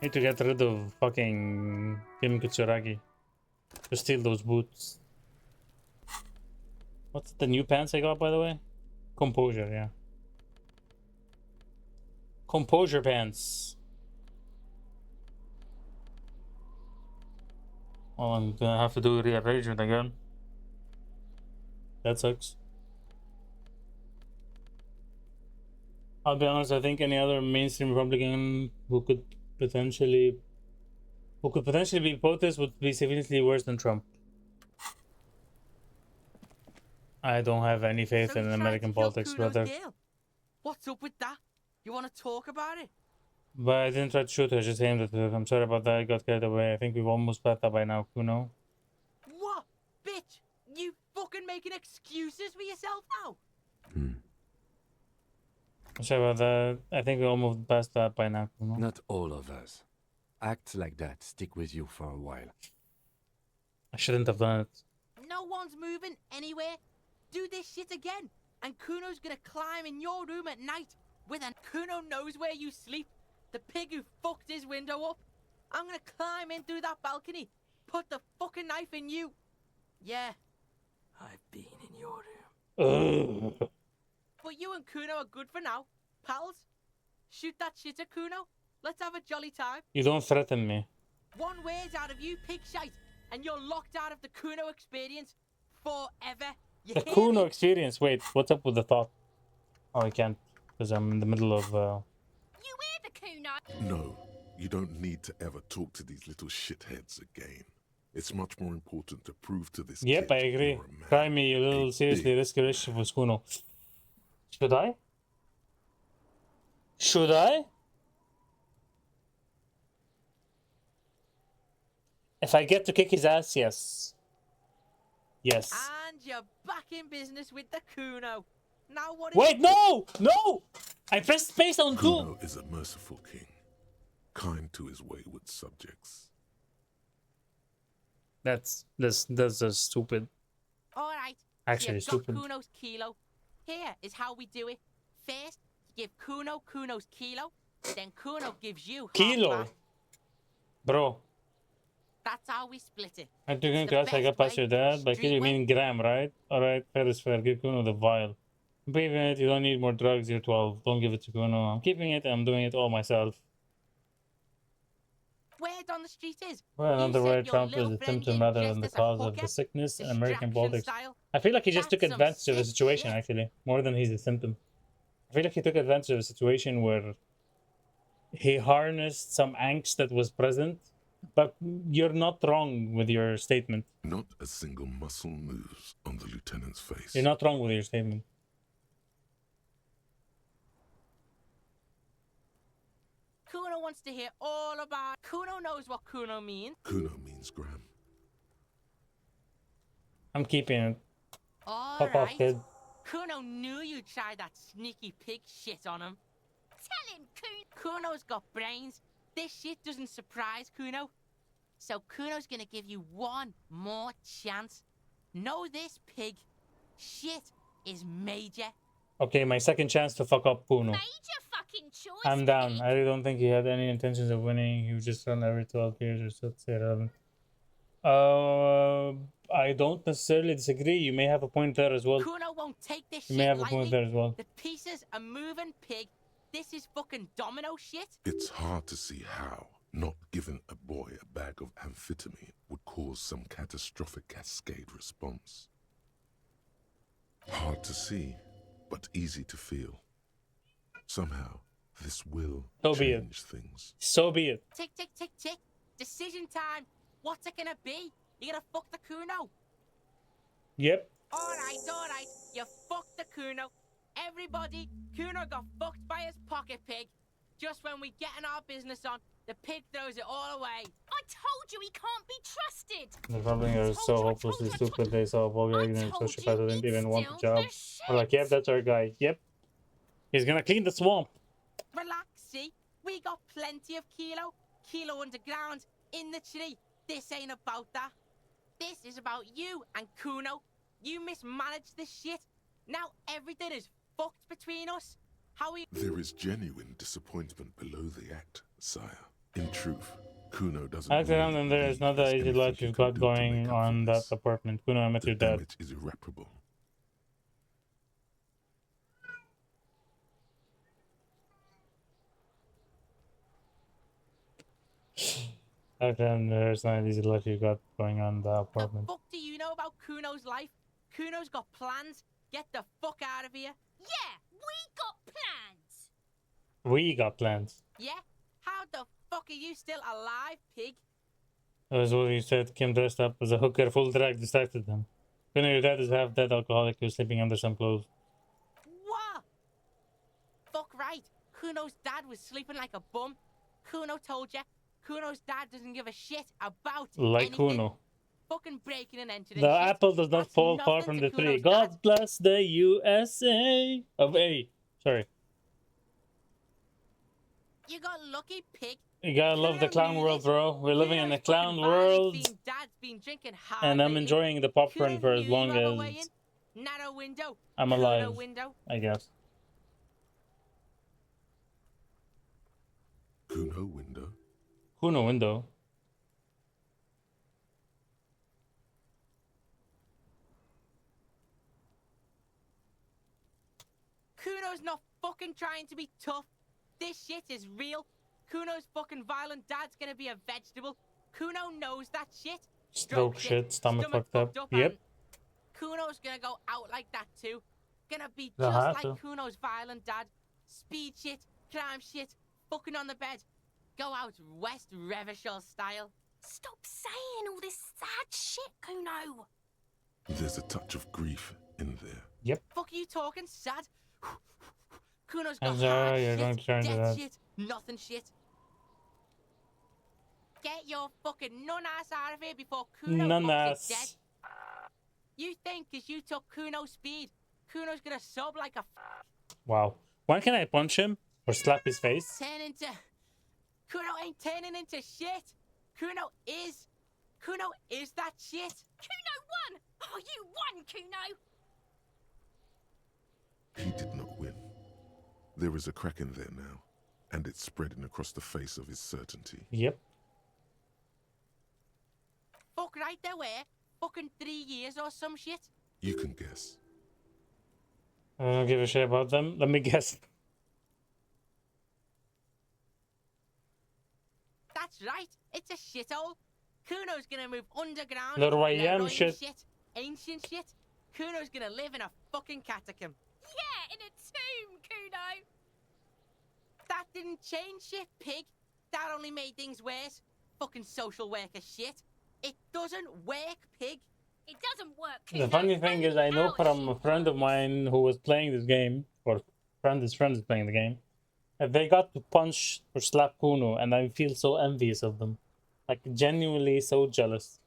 Need to get rid of fucking Kim Kutsuragi to steal those boots. What's the new pants I got, by the way? Composure, yeah. Composure pants. Oh, I'm gonna have to do rearrangement again. That sucks. I'll be honest, I think any other mainstream Republican who could potentially be POTUS would be significantly worse than Trump. I don't have any faith in American politics, brother. What's up with that? You want to talk about it? But I didn't try to shoot her, I just aimed at her. I'm sorry about that, I got carried away. I think we've almost passed that by now, Kuno. What? Bitch! You fucking making excuses for yourself now? I'm sorry about that. I think we almost passed that by now, Kuno. Not all of us. Acts like that stick with you for a while. I shouldn't have done it. No one's moving anywhere. Do this shit again, and Kuno's gonna climb in your room at night with an Kuno knows where you sleep. The pig who fucked his window up. I'm gonna climb in through that balcony, put the fucking knife in you. Yeah, I've been in your room. But you and Kuno are good for now, pals. Shoot that shit at Kuno. Let's have a jolly time. You don't threaten me. One word's out of you, pig shite, and you're locked out of the Kuno experience forever. You The Kuno experience. Wait, what's up with the thought? Oh, I can't, because I'm in the middle of. You hear the Kuno? No, you don't need to ever talk to these little shitheads again. It's much more important to prove to this Yep, kid I agree. you're a man. Try me a little seriously risky relationship with Kuno. Should I? Should I? If I get to kick his ass, yes. Yes. And you're back in business with the Kuno. Now what? Wait, no! No! I pressed space on Kuno is a merciful king, kind to his wayward subjects. That's just stupid. All right. Actually, so you've stupid. got Kuno's kilo. Here is how we do it. First, you give Kuno Kuno's kilo, then Kuno gives you Kilo, half. bro. That's how we split it. I'm taking class. I got past your dad. By kilo, you mean gram, right? All right, fair is fair. Give Kuno the vial. I'm paying it. You don't need more drugs. You're 12. Don't give it to Kuno. I'm keeping it. I'm doing it all myself. Word on the street is. Well, another word, Trump is a symptom rather than the cause of the sickness in American politics. I feel like he just took advantage of the situation, actually, more than he's a symptom. I feel like he took advantage of a situation where he harnessed some angst that was present, but you're not wrong with your statement. Not a single muscle moves on the lieutenant's face. You're not wrong with your statement. Kuno wants to hear all about. Kuno knows what Kuno means. Kuno means gram. I'm keeping it. All Pop right. off, kid. Kuno knew you'd try that sneaky pig shit on him. Tell him, Kuno. Kuno's got brains. This shit doesn't surprise Kuno. So Kuno's gonna give you one more chance. Know this, pig. Shit is major. Okay, my second chance to fuck up Kuno. Major fucking choice. I'm down. Pig. I really don't think he had any intentions of winning. He was just run every 12 years or so. It's irrelevant. I don't necessarily disagree. You may have a point there as well. Kuno won't take this You shit may have a lightly. point there as well. The pieces are moving, pig. This is fucking domino shit. It's hard to see how not giving a boy a bag of amphetamine would cause some catastrophic cascade response. Hard to see, but easy to feel. Somehow, this will change things. So be it. Tick, tick, tick, tick. Decision time. What's it gonna be? You gonna fuck the Kuno? Yep. Alright. You fucked the Kuno. Everybody, Kuno got fucked by his pocket pig. Just when we getting our business on, the pig throws it all away. I told you he can't be trusted. The Republicans are so hopelessly stupid. They saw a vulgar ignorant sociopath who didn't even want the job. I'm like, yep, that's our guy. Yep. He's gonna clean the swamp. Relax, see? We got plenty of Kilo. Kilo underground, in the tree. This ain't about that. This is about you and Kuno. You mismanaged this shit. Now everything is fucked between us. How we... There is genuine disappointment below the act, sire. In truth, Kuno doesn't Alexander, and there is not that easy life you've got going on that apartment. Kuno, I met your dad. The damage is irreparable. Alexander, there is not an easy life you've got going on in that apartment. The fuck do you know about Kuno's life? Kuno's got plans. Get the fuck out of here. Yeah, we got plans. We got plans. Yeah? How the fuck are you still alive, pig? That was what you said. Kim dressed up as a hooker, full drag, distracted him. Kuno, your dad is half dead alcoholic who's sleeping under some clothes. What? Fuck right. Kuno's dad was sleeping like a bum. Kuno told ya. Kuno's dad doesn't give a shit about anything. Kuno. Fucking breaking and entering. The apple does not fall far from the tree. God bless the USA of A. Sorry. You got lucky, pig. You gotta love the clown world, bro. We're living in a clown world. And I'm enjoying the popcorn for as long as I'm alive, I guess. Kuno window. Kuno window. Kuno's not fucking trying to be tough. This shit is real. Kuno's fucking violent dad's gonna be a vegetable. Kuno knows that shit. Stroke shit, stomach fucked up. Yep. Kuno's gonna go out like that too. Gonna be just like Kuno's violent dad. Speed shit, crime shit, fucking on the bed. Go out West Revachol style. Stop saying all this sad shit, Kuno. There's a touch of grief in there. Yep. Fuck you talking sad? Kuno's I'm got sorry, you're hard going to turn to shit, that. death shit, nothing shit. Get your fucking nun-ass out of here before Kuno fucks you dead. You think cause you took Kuno's speed, Kuno's gonna sub like a Wow. When can I punch him? Or slap his face? Kuno ain't turning into shit. Kuno is that shit. Kuno won! Oh, you won, Kuno! He did not win. There is a crack in there now, and it's spreading across the face of his certainty. Yep. Fuck right there were. Fucking 3 years or some shit. You can guess. I don't give a shit about them. Let me guess. That's right. It's a shithole. Kuno's gonna move underground. Lorwayam shit. Ancient shit. Kuno's gonna live in a fucking catacomb. Yeah, in a tomb, Kuno. That didn't change shit, pig. That only made things worse. Fucking social worker shit. It doesn't work, pig. It doesn't work, Kuno. The funny thing is, I know from a friend of mine who was playing this game, or his friend is playing the game, that they got to punch or slap Kuno, and I feel so envious of them. Like, genuinely so jealous.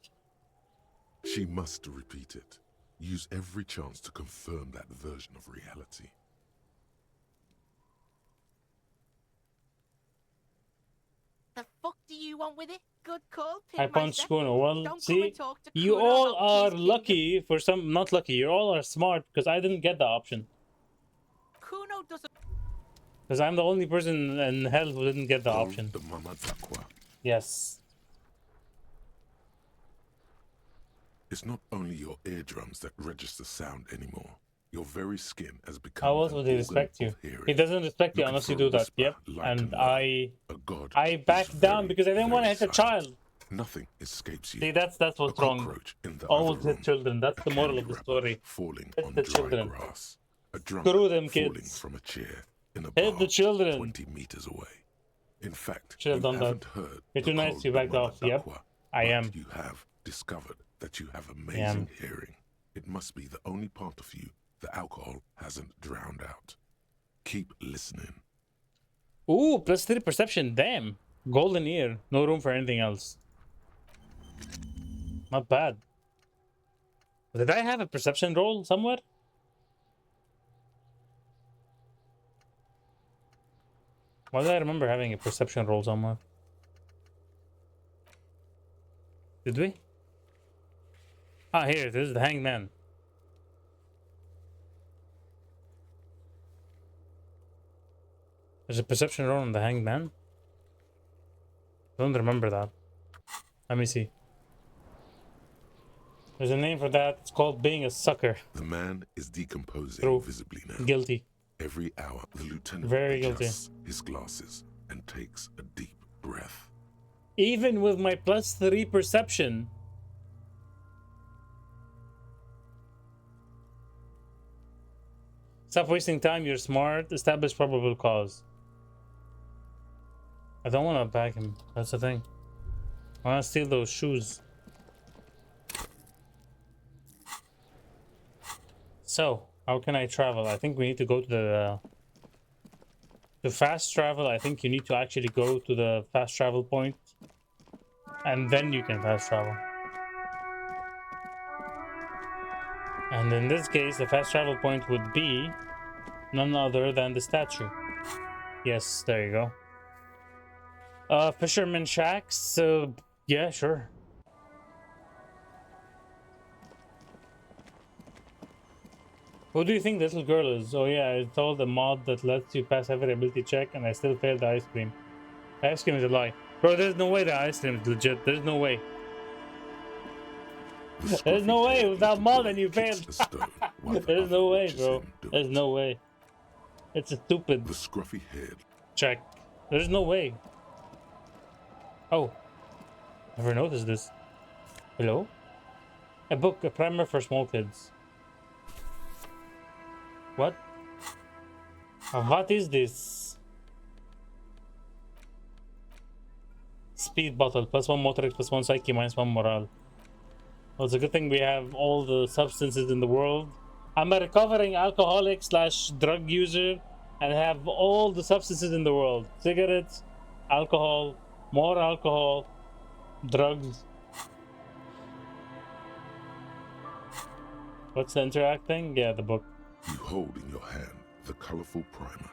She must repeat it. Use every chance to confirm that version of reality. The fuck do you want with it? Good call, pig. I punched Kuno. Well, see, you all are lucky for some, not lucky, you all are smart, because I didn't get the option. Kuno doesn't... Because I'm the only person in hell who didn't get the option. Yes. It's not only your eardrums that register sound anymore. Your very skin has become. How else would he respect you? He doesn't respect you unless you do that. Yep. And I backed down because I didn't want to hit a child. Nothing escapes you. See, that's what's wrong. Always hit children. That's the moral of the story. Hit the children. Screw them kids. From a chair in a hit the children. 20 meters away. In fact, should have done that. You're too nice. You backed off. Yep. I am. You have discovered that you have amazing hearing. It must be the only part of you the alcohol hasn't drowned out. Keep listening. Ooh, +3 perception. Damn. Golden ear. No room for anything else. Not bad. Did I have a perception roll somewhere? Why do I remember having a perception roll somewhere? Did we? Ah, here it is, the hangman. There's a perception roll on the hangman? I don't remember that. Let me see. There's a name for that. It's called being a sucker. The man is decomposing visibly now. Guilty. Every hour, the lieutenant adjusts his glasses and takes a deep breath. Even with my +3 perception. Stop wasting time. You're smart. Establish probable cause. I don't want to bag him. That's the thing. I want to steal those shoes. So, how can I travel? I think we need to go to the... To fast travel, I think you need to actually go to the fast travel point. And then you can fast travel. And in this case, the fast travel point would be none other than the statue. Yes, there you go. Fisherman shacks, yeah, sure. Who do you think this little girl is? Oh yeah, I told the mod that lets you pass every ability check and I still failed the ice cream. The ice cream is a lie. Bro, there's no way the ice cream is legit. There's no way. There's no way without mod and you failed. There's no way, bro. There's no way. It's a stupid. The scruffy head. Check. There's no way. Oh. Never noticed this. Hello? A book, a primer for small kids. What? What is this? Speed bottle, +1 motoric, +1 psyche, -1 morale. Well, it's a good thing we have all the substances in the world. I'm a recovering alcoholic / drug user and have all the substances in the world. Cigarettes, alcohol, more alcohol, drugs. What's the interact thing? Yeah, the book. You hold in your hand the colorful primer.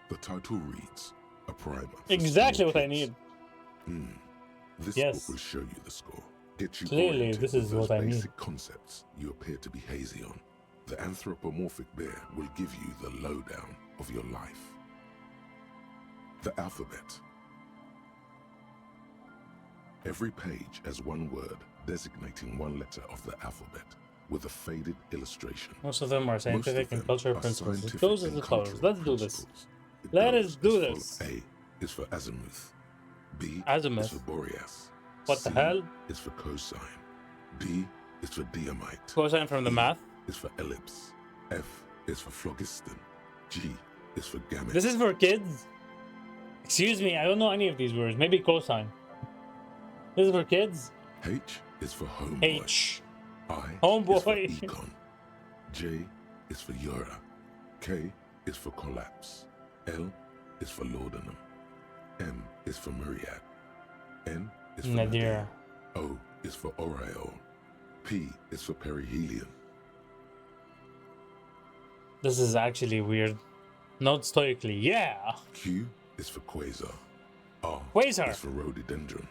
The title reads, a primer. Exactly what I need. This book will show you the score. Get you clearly, this is what I need. Basic concepts you appear to be hazy on. The anthropomorphic bear will give you the lowdown of your life. The alphabet. Every page has one word designating one letter of the alphabet with a faded illustration. Most of them are scientific and cultural principles. Those are the colors. Let's do this. Let us do this. A is for azimuth. B Azimuth. is for Boreas. What C the hell? is for cosine. D is for diamite. Cosine from the math. Is for ellipse. F is for phlogiston. G is for gamete. This is for kids? Excuse me, I don't know any of these words. Maybe cosine. This is for kids? H is for homeboy. H. I homeboy. is for econ. J is for Eura. K is for collapse. L is for laudanum. M is for myriad. N is for nadir. O is for aureole. P is for perihelion. This is actually weird. Note stoically, yeah. Q is for quasar. R is for rhododendron.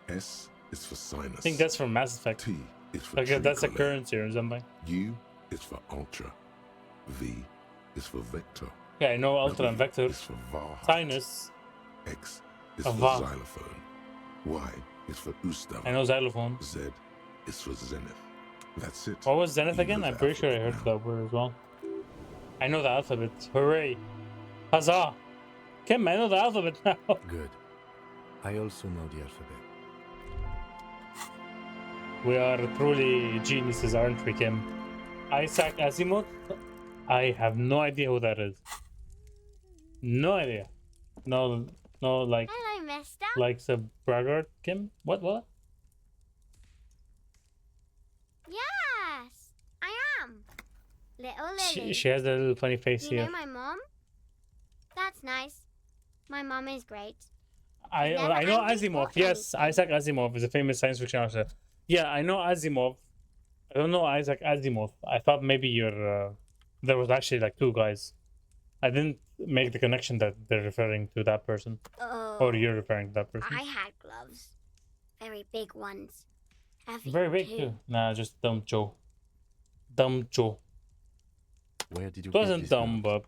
S is for sinus. I think that's from Mass Effect. T is for like that's a currency or something. U is for ultra. V is for vector. Yeah, I know ultra and vector. Is for var. Sinus. X is for xylophone. Y is for ustava. I know xylophone. Z is for zenith. That's it. What was zenith again? I'm pretty sure I heard that word as well. I know the alphabet. Hooray. Huzzah. Kim, I know the alphabet now. Good. I also know the alphabet. We are truly geniuses, aren't we, Kim? Isaac Asimov? I have no idea who that is. No idea. No, like... Hello, mister. Like the braggart, Kim? What? Yes, I am. Little Lily. She has a little funny face you here. You know my mom? That's nice. My mom is great. I know Asimov. Yes, Isaac Asimov is a famous science fiction author. Yeah, I know Asimov. I don't know Isaac Asimov. I thought maybe you're... there was actually like two guys. I didn't make the connection that they're referring to that person. Oh. Or you're referring to that person. I had gloves. Very big ones. Heavy Very big too. Nah, just dumb Joe. Dumb Joe. Where did you It wasn't dumb, but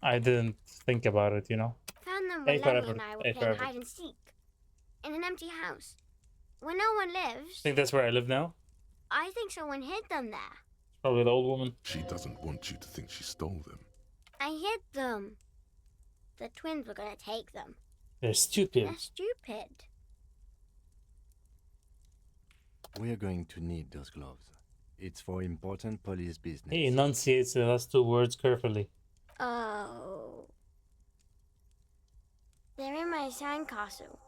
I didn't think about it, you know. Found them when Lenny and I were playing hide and seek. In an empty house. Where no one lives. Think that's where I live now? I think someone hid them there. Probably the old woman. She doesn't want you to think she stole them. I hid them. The twins were gonna take them. They're stupid. They're stupid. We're going to need those gloves. It's for important police business. He enunciates the last two words carefully. Oh. They're in my sandcastle.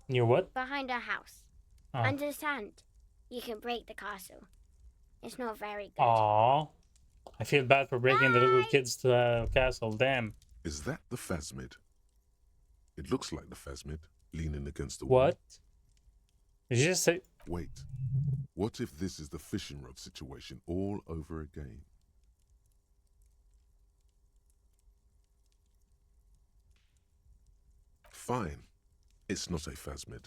Your what? Behind our house. Oh. Under the sand. You can break the castle. It's not very good. Aww. I feel bad for breaking the little kids to the castle. Damn. Is that the phasmid? It looks like the phasmid, leaning against the wall. What? Did you just say... Wait. What if this is the fishing rod situation all over again? Fine. It's not a phasmid.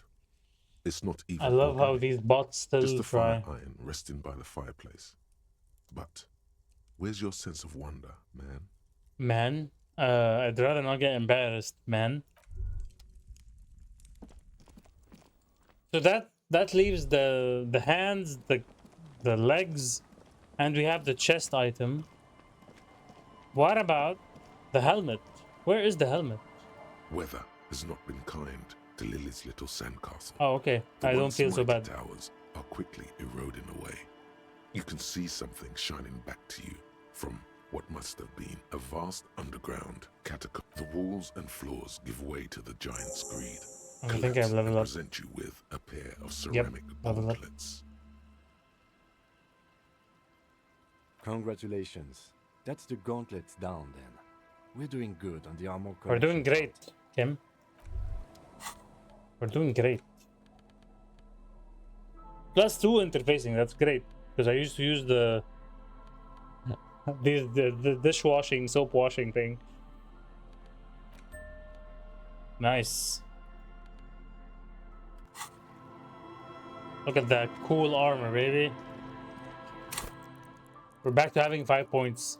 It's not even... I love how these bots still just a try. fire iron resting by the fireplace. But where's your sense of wonder, man? Man? I'd rather not get embarrassed, man. So that leaves the hands, the legs, and we have the chest item. What about the helmet? Where is the helmet? Weather has not been kind to Lily's little sandcastle. Oh, okay. I don't feel so bad. The towers are quickly eroding away. You can see something shining back to you from what must have been a vast underground catacomb. The walls and floors give way to the giant's greed. I think I've leveled up. Present you with a pair of ceramic gauntlets. Congratulations. That's the gauntlets down then. We're doing good on the armor. We're doing great, Kim. We're doing great. +2 interfacing, that's great. Because I used to use the dishwashing, soap washing thing. Nice. Look at that cool armor, baby. We're back to having 5 points.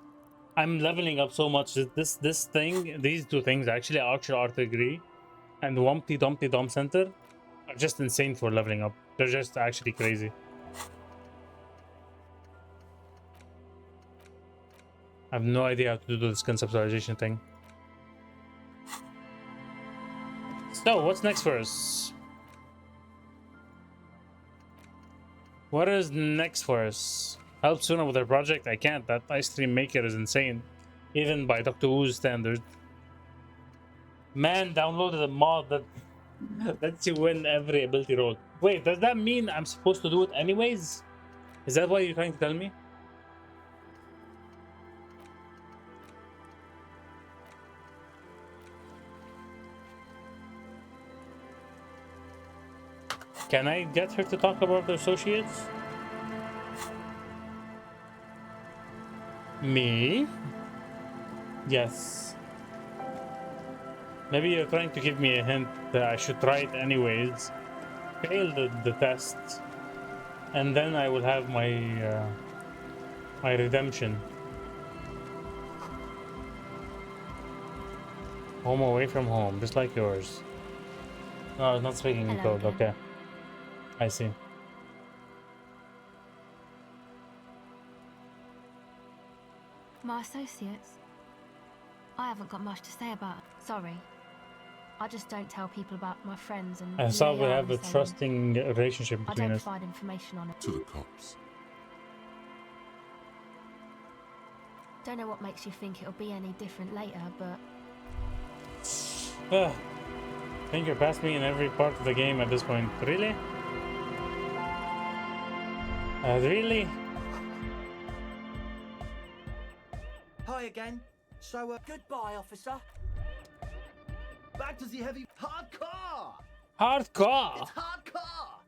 I'm leveling up so much. This thing, these two things, actually, Archer Artillery and Wumpty Dumpty Dump Center, are just insane for leveling up. They're just actually crazy. I have no idea how to do this conceptualization thing. So, what's next for us? What is next for us? Help sooner with our project? I can't. That ice cream maker is insane. Even by Doctor Who's standard. Man downloaded a mod that lets you win every ability roll. Wait, does that mean I'm supposed to do it anyways? Is that what you're trying to tell me? Can I get her to talk about the associates? Me? Yes. Maybe you're trying to give me a hint that I should try it anyways. Fail the test. And then I will have my my redemption. Home away from home, just like yours. No, it's not speaking in code, okay. I see. My associates? I haven't got much to say about it. Sorry. I just don't tell people about my friends and... I saw we have a trusting relationship between us. I don't provide information on it. To the cops. Don't know what makes you think it'll be any different later, but... I think you're past me in every part of the game at this point. Really? Really? Hi again. So, goodbye, officer. Back to the heavy hardcore. Hardcore. It's hardcore.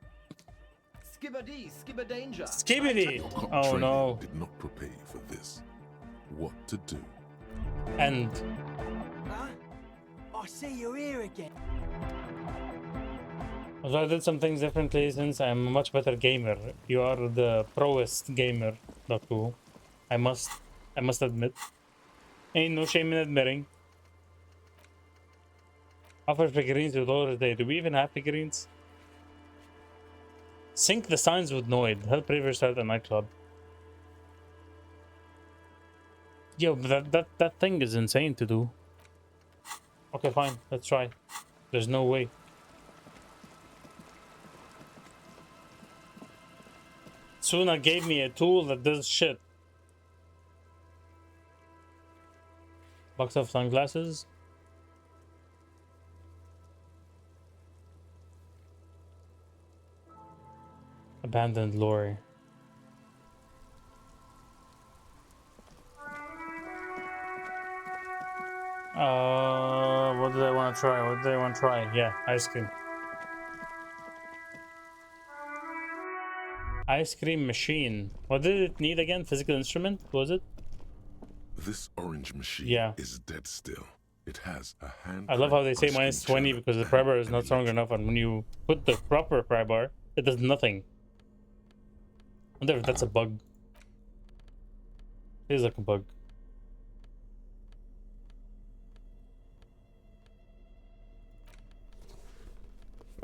Skibbity, skibberdanger. Skibbity. Your cop oh no. Did not prepare you for this. What to do? End. Huh? I see you're here again. So I did some things differently since I'm a much better gamer. You are the proest gamer, Doctor Who. I must admit. Ain't no shame in admitting. Offer figurines with $2 a day. Do we even have figurines? Sync the signs with Noid. Help Raver start a nightclub. Yo, that thing is insane to do. Okay, fine. Let's try. There's no way. Suna gave me a tool that does shit. Box of sunglasses. Abandoned lorry. What do they want to try? What do they want to try? Yeah, ice cream. Ice cream machine. What did it need again? Physical instrument? Was it? This orange machine is dead still. It has a hand. I love how they say minus 20 because the pry bar is not strong enough, and when you put the proper pry bar, it does nothing. I wonder if that's a bug. It is like a bug.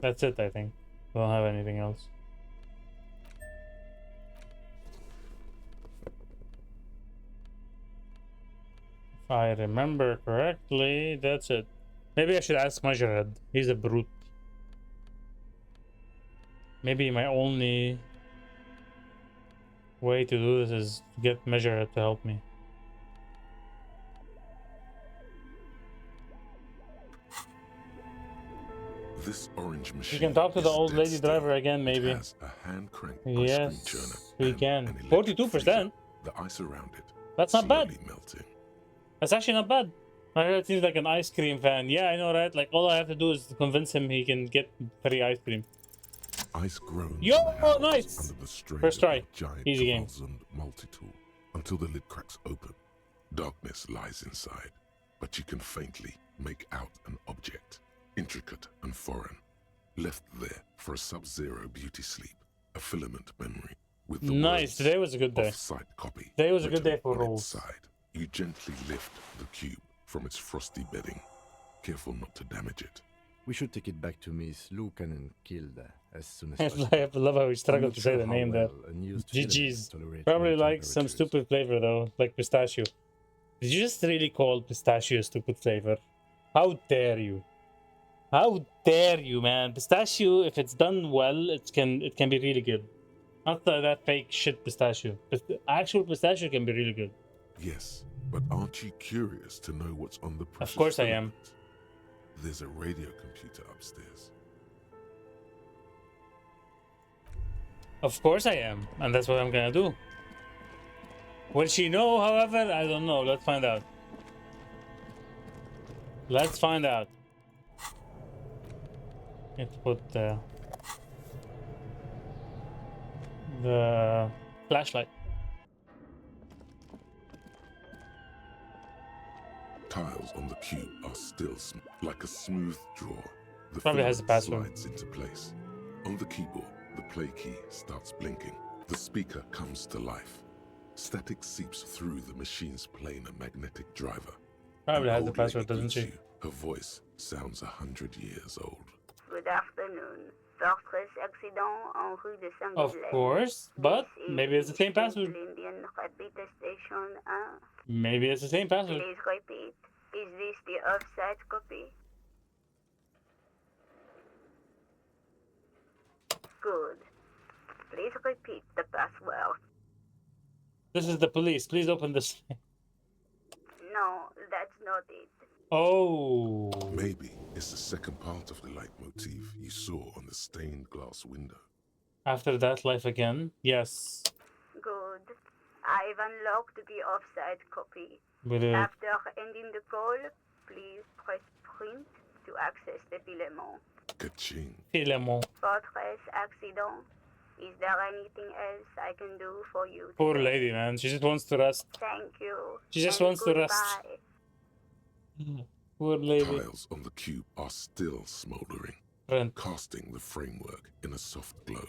That's it, I think. We don't have anything else. If I remember correctly, that's it. Maybe I should ask Measurehead. He's a brute. Maybe my only way to do this is to get Measurehead to help me. This orange machine. We can talk to the old lady driver again, maybe. It has a hand crank yes, we can. 42%. The ice around it. That's not bad. Melting. That's actually not bad. I heard it seems like an ice cream fan. Yeah, I know, right? Like, all I have to do is convince him he can get free ice cream. Ice groans. Yo, nice! Under the strain First try. Giant Easy game. Multi-tool until the lid cracks open. Darkness lies inside, but you can faintly make out an object, intricate and foreign, left there for a sub-zero beauty sleep, a filament memory with the nice. Today was a good day. Off-site copy. Today was a good day for rolls. Side. You gently lift the cube from its frosty bedding, careful not to damage it. We should take it back to Miss Lucan and Kilda as soon as possible. I love how we struggled to say the name there. GG's. Probably like some stupid flavor though, like pistachio. Did you just really call pistachio a stupid flavor? How dare you? How dare you, man? Pistachio, if it's done well, it can be really good. Not that fake shit pistachio. Actual pistachio can be really good. Yes, but aren't you curious to know what's on the precious Of course filament? I am. There's a radio computer upstairs. Of course I am, and that's what I'm gonna do. Will she know, however? I don't know. Let's find out. Let's find out. Need to put the flashlight. Tiles on the cube are still like a smooth draw. The Probably has a password. Slides into place. On the keyboard, the play key starts blinking. The speaker comes to life. Static seeps through the machine's planar magnetic driver. Probably has the password, doesn't she? Her voice sounds 100 years old. Good afternoon. Fortress accident en rue de Saint-Gilles. Of course, but maybe it's the same password. Maybe it's the same password. Please repeat. Is this the offsite copy? Good. Please repeat the password. This is the police. Please open this. No, that's not it. Oh. Maybe it's the second part of the leitmotif you saw on the stained glass window. After that, life again. Yes. Good. I've unlocked the offsite copy. After ending the call, please press print to access the filament. Ka-ching. Filament. Fortress accident. Is there anything else I can do for you today? Poor lady, man. She just wants to rest. Thank you. She just and wants to rest. Poor lady. Tiles on the cube are still smoldering, casting the framework in a soft glow.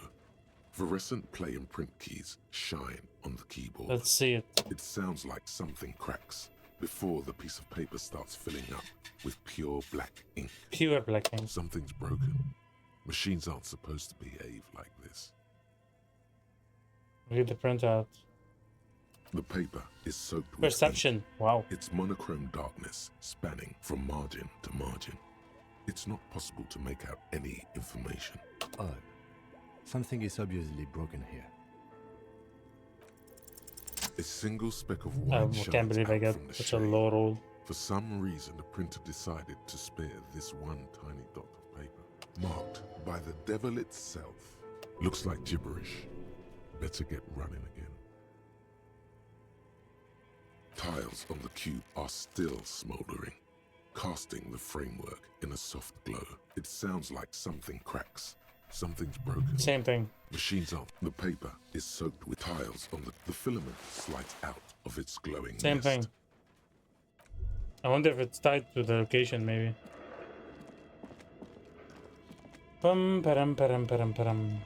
Fluorescent play and print keys shine on the keyboard. Let's see it. It sounds like something cracks before the piece of paper starts filling up with pure black ink. Pure black ink. Something's broken. Machines aren't supposed to behave like this. Read the printout. The paper is soaked with Perception. ink. Wow. It's monochrome darkness spanning from margin to margin. It's not possible to make out any information. Odd. Something is obviously broken here. A single speck of white I can't believe I got such a low roll. For some reason, the printer decided to spare this one tiny dot of paper, marked by the devil itself. Looks like gibberish. Better get running again. Tiles on the cube are still smoldering, casting the framework in a soft glow. It sounds like something cracks. Something's broken. Same thing. Machines aren't. The paper is soaked with tiles on the filament slides out of its glowing Same nest. thing. I wonder if it's tied to the location, maybe. Pum param param param param.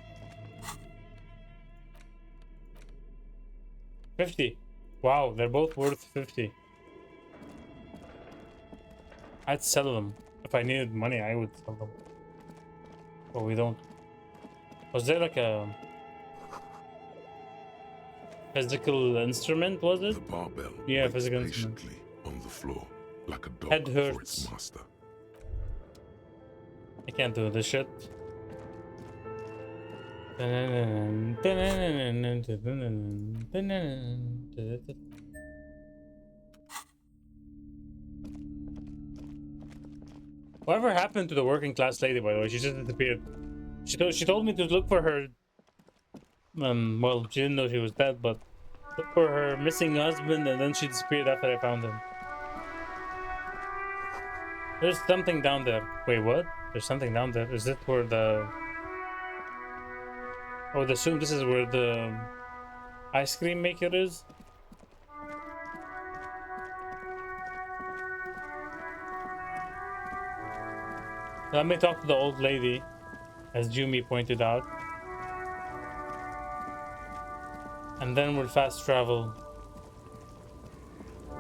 50. Wow, they're both worth 50. I'd sell them. If I needed money, I would sell them. But we don't. Was there like a physical instrument, was it? The barbell yeah, waits physical instrument. patiently on the floor, like a dog Head for hurts. its master. I can't do this shit. Whatever happened to the working class lady, by the way? She just disappeared. She told me to look for her. Well, she didn't know she was dead, but look for her missing husband, and then she disappeared after I found him. There's something down there. Wait, what? There's something down there. Is it where the... Oh, I assume this is where the ice cream maker is? Let me talk to the old lady, as Jumi pointed out. And then we'll fast travel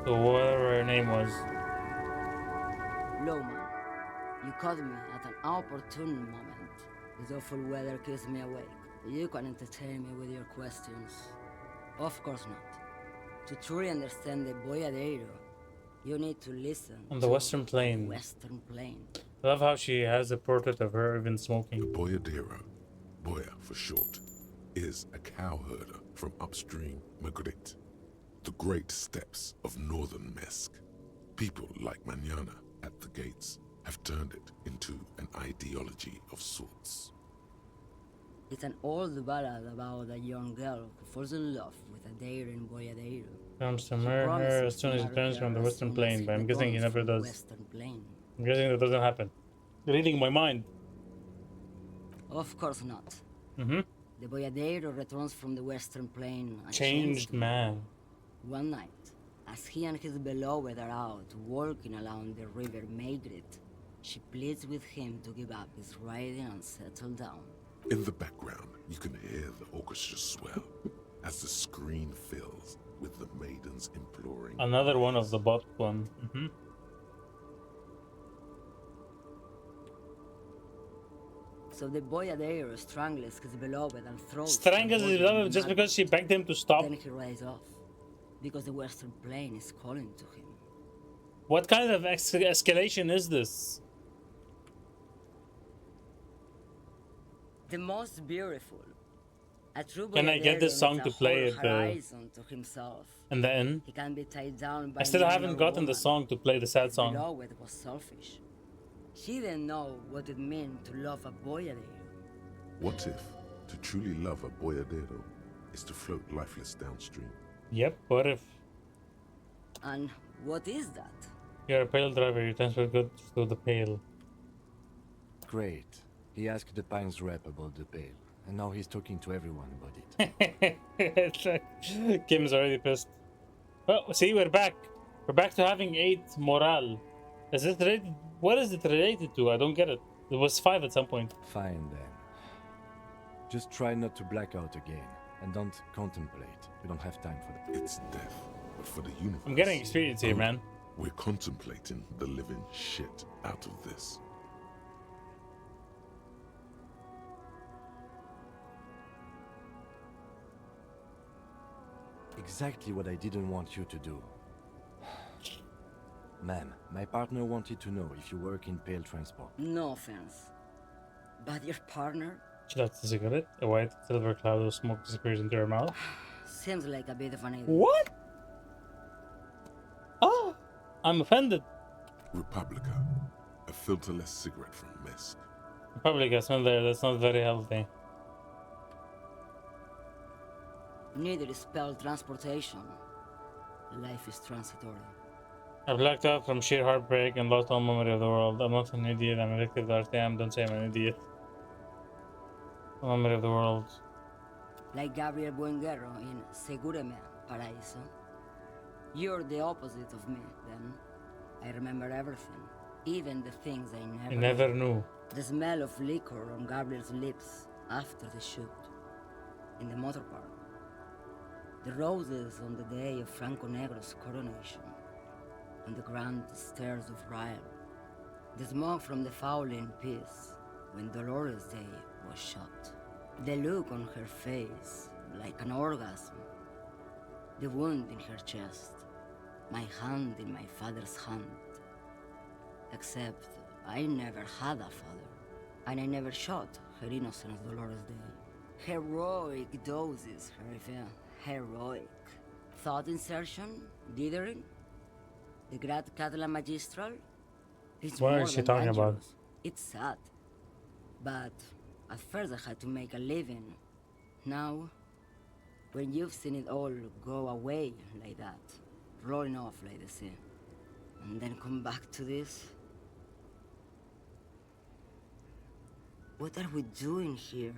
to whatever her name was. Loman, you caught me at an opportune moment. This awful weather keeps me awake. You can entertain me with your questions. Of course not. To truly understand the Boyadero, you need to listen On the Western Plain. Western Plain. I love how she has a portrait of her even smoking. The Boyadero, Boya for short, is a cowherder from upstream Magritte, the great steppes of northern Mesk. People like Manana at the gates have turned it into an ideology of sorts. It's an old ballad about a young girl who falls in love with a daring Boyadero. Comes to marry her as soon as he returns from the Western Plain, but I'm guessing he never does. Western Plain. I'm guessing that doesn't happen. You're reading my mind. Of course not. Mm-hmm. The Boyadero returns from the Western Plain a Changed man. One night, as he and his beloved are out walking along the river Maigret, she pleads with him to give up his riding and settle down. In the background, you can hear the orchestra swell as the screen fills with the maidens imploring. Another one of the bot one. Mm-hmm. So the Boyadero strangles his beloved and throws. Strangles his beloved just because she begged him to stop. Then he rides off, because the Western Plain is calling to him. What kind of escalation is this? The most beautiful. A true Can I get this song to play at the to himself. in the end? He can be tied down by I still haven't gotten the song to play the sad song. Beloved was selfish. She didn't know what it meant to love a Boyadero. What if to truly love a Boyadero is to float lifeless downstream? Yep, what if? And what is that? You're a pale driver, you transfer goods through the pale. Great. He asked the Pines rep about the pale, and now he's talking to everyone about it. Kim's already pissed. Oh, see, we're back. We're back to having 8 morale. Is it related? What is it related to? I don't get it. It was 5 at some point. Fine then. Just try not to black out again. And don't contemplate. We don't have time for that. It's death, but for the universe. I'm getting experience here, man. We're contemplating the living shit out of this. Exactly what I didn't want you to do. Ma'am, my partner wanted to know if you work in Pale Transport. No offense. But your partner? She lights a cigarette. A white silver cloud of smoke disappears into her mouth. Seems like a bit of an idiot. What? Oh, I'm offended. Republica. A filterless cigarette from Mist. Republica, smell there. That's not very healthy. Neither is spelled transportation. Life is transitory. I blacked out from sheer heartbreak and lost all memory of the world. I'm not an idiot. I'm addicted to RTM. Don't say I'm an idiot. No memory of the world. Like Gabriel Buenguerro in Segúreme, Paraíso. You're the opposite of me, then. I remember everything. Even the things I never knew. The smell of liquor on Gabriel's lips after the shoot. In the motor park. The roses on the day of Franco Negro's coronation. On the grand stairs of Ryle. The smoke from the Fowling piece when Dolores Day was shot. The look on her face, like an orgasm. The wound in her chest. My hand in my father's hand. Except I never had a father. And I never shot her innocent Dolores Day. Heroic doses, Harifea. Heroic. Thought insertion? Dithering? The Grad Catalan Magistral? It's what more is she than talking dangerous. about? It's sad. But at first I had to make a living. Now, when you've seen it all go away like that, rolling off like the sea, and then come back to this? What are we doing here?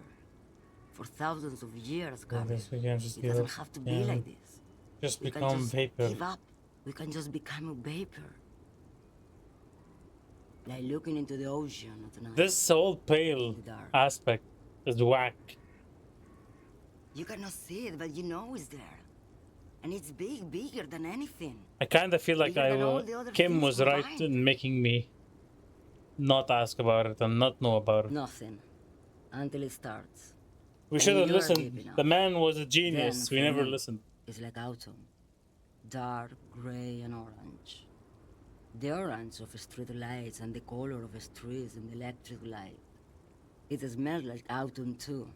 For thousands of years, Gabriel. It doesn't have to be like this. Just we become can just vapor. Give up. We can just become a vapor. Like looking into the ocean at night. This whole pale aspect is whack. You cannot see it, but you know it's there. And it's bigger than anything. I kind of feel like Kim was right in making me not ask about it and not know about it. Nothing. Until it starts. We should have listened. The man was a genius. We never listened. It's like autumn. Dark, gray, and orange. The orange of street lights and the color of streets in the electric light. It smells like autumn too.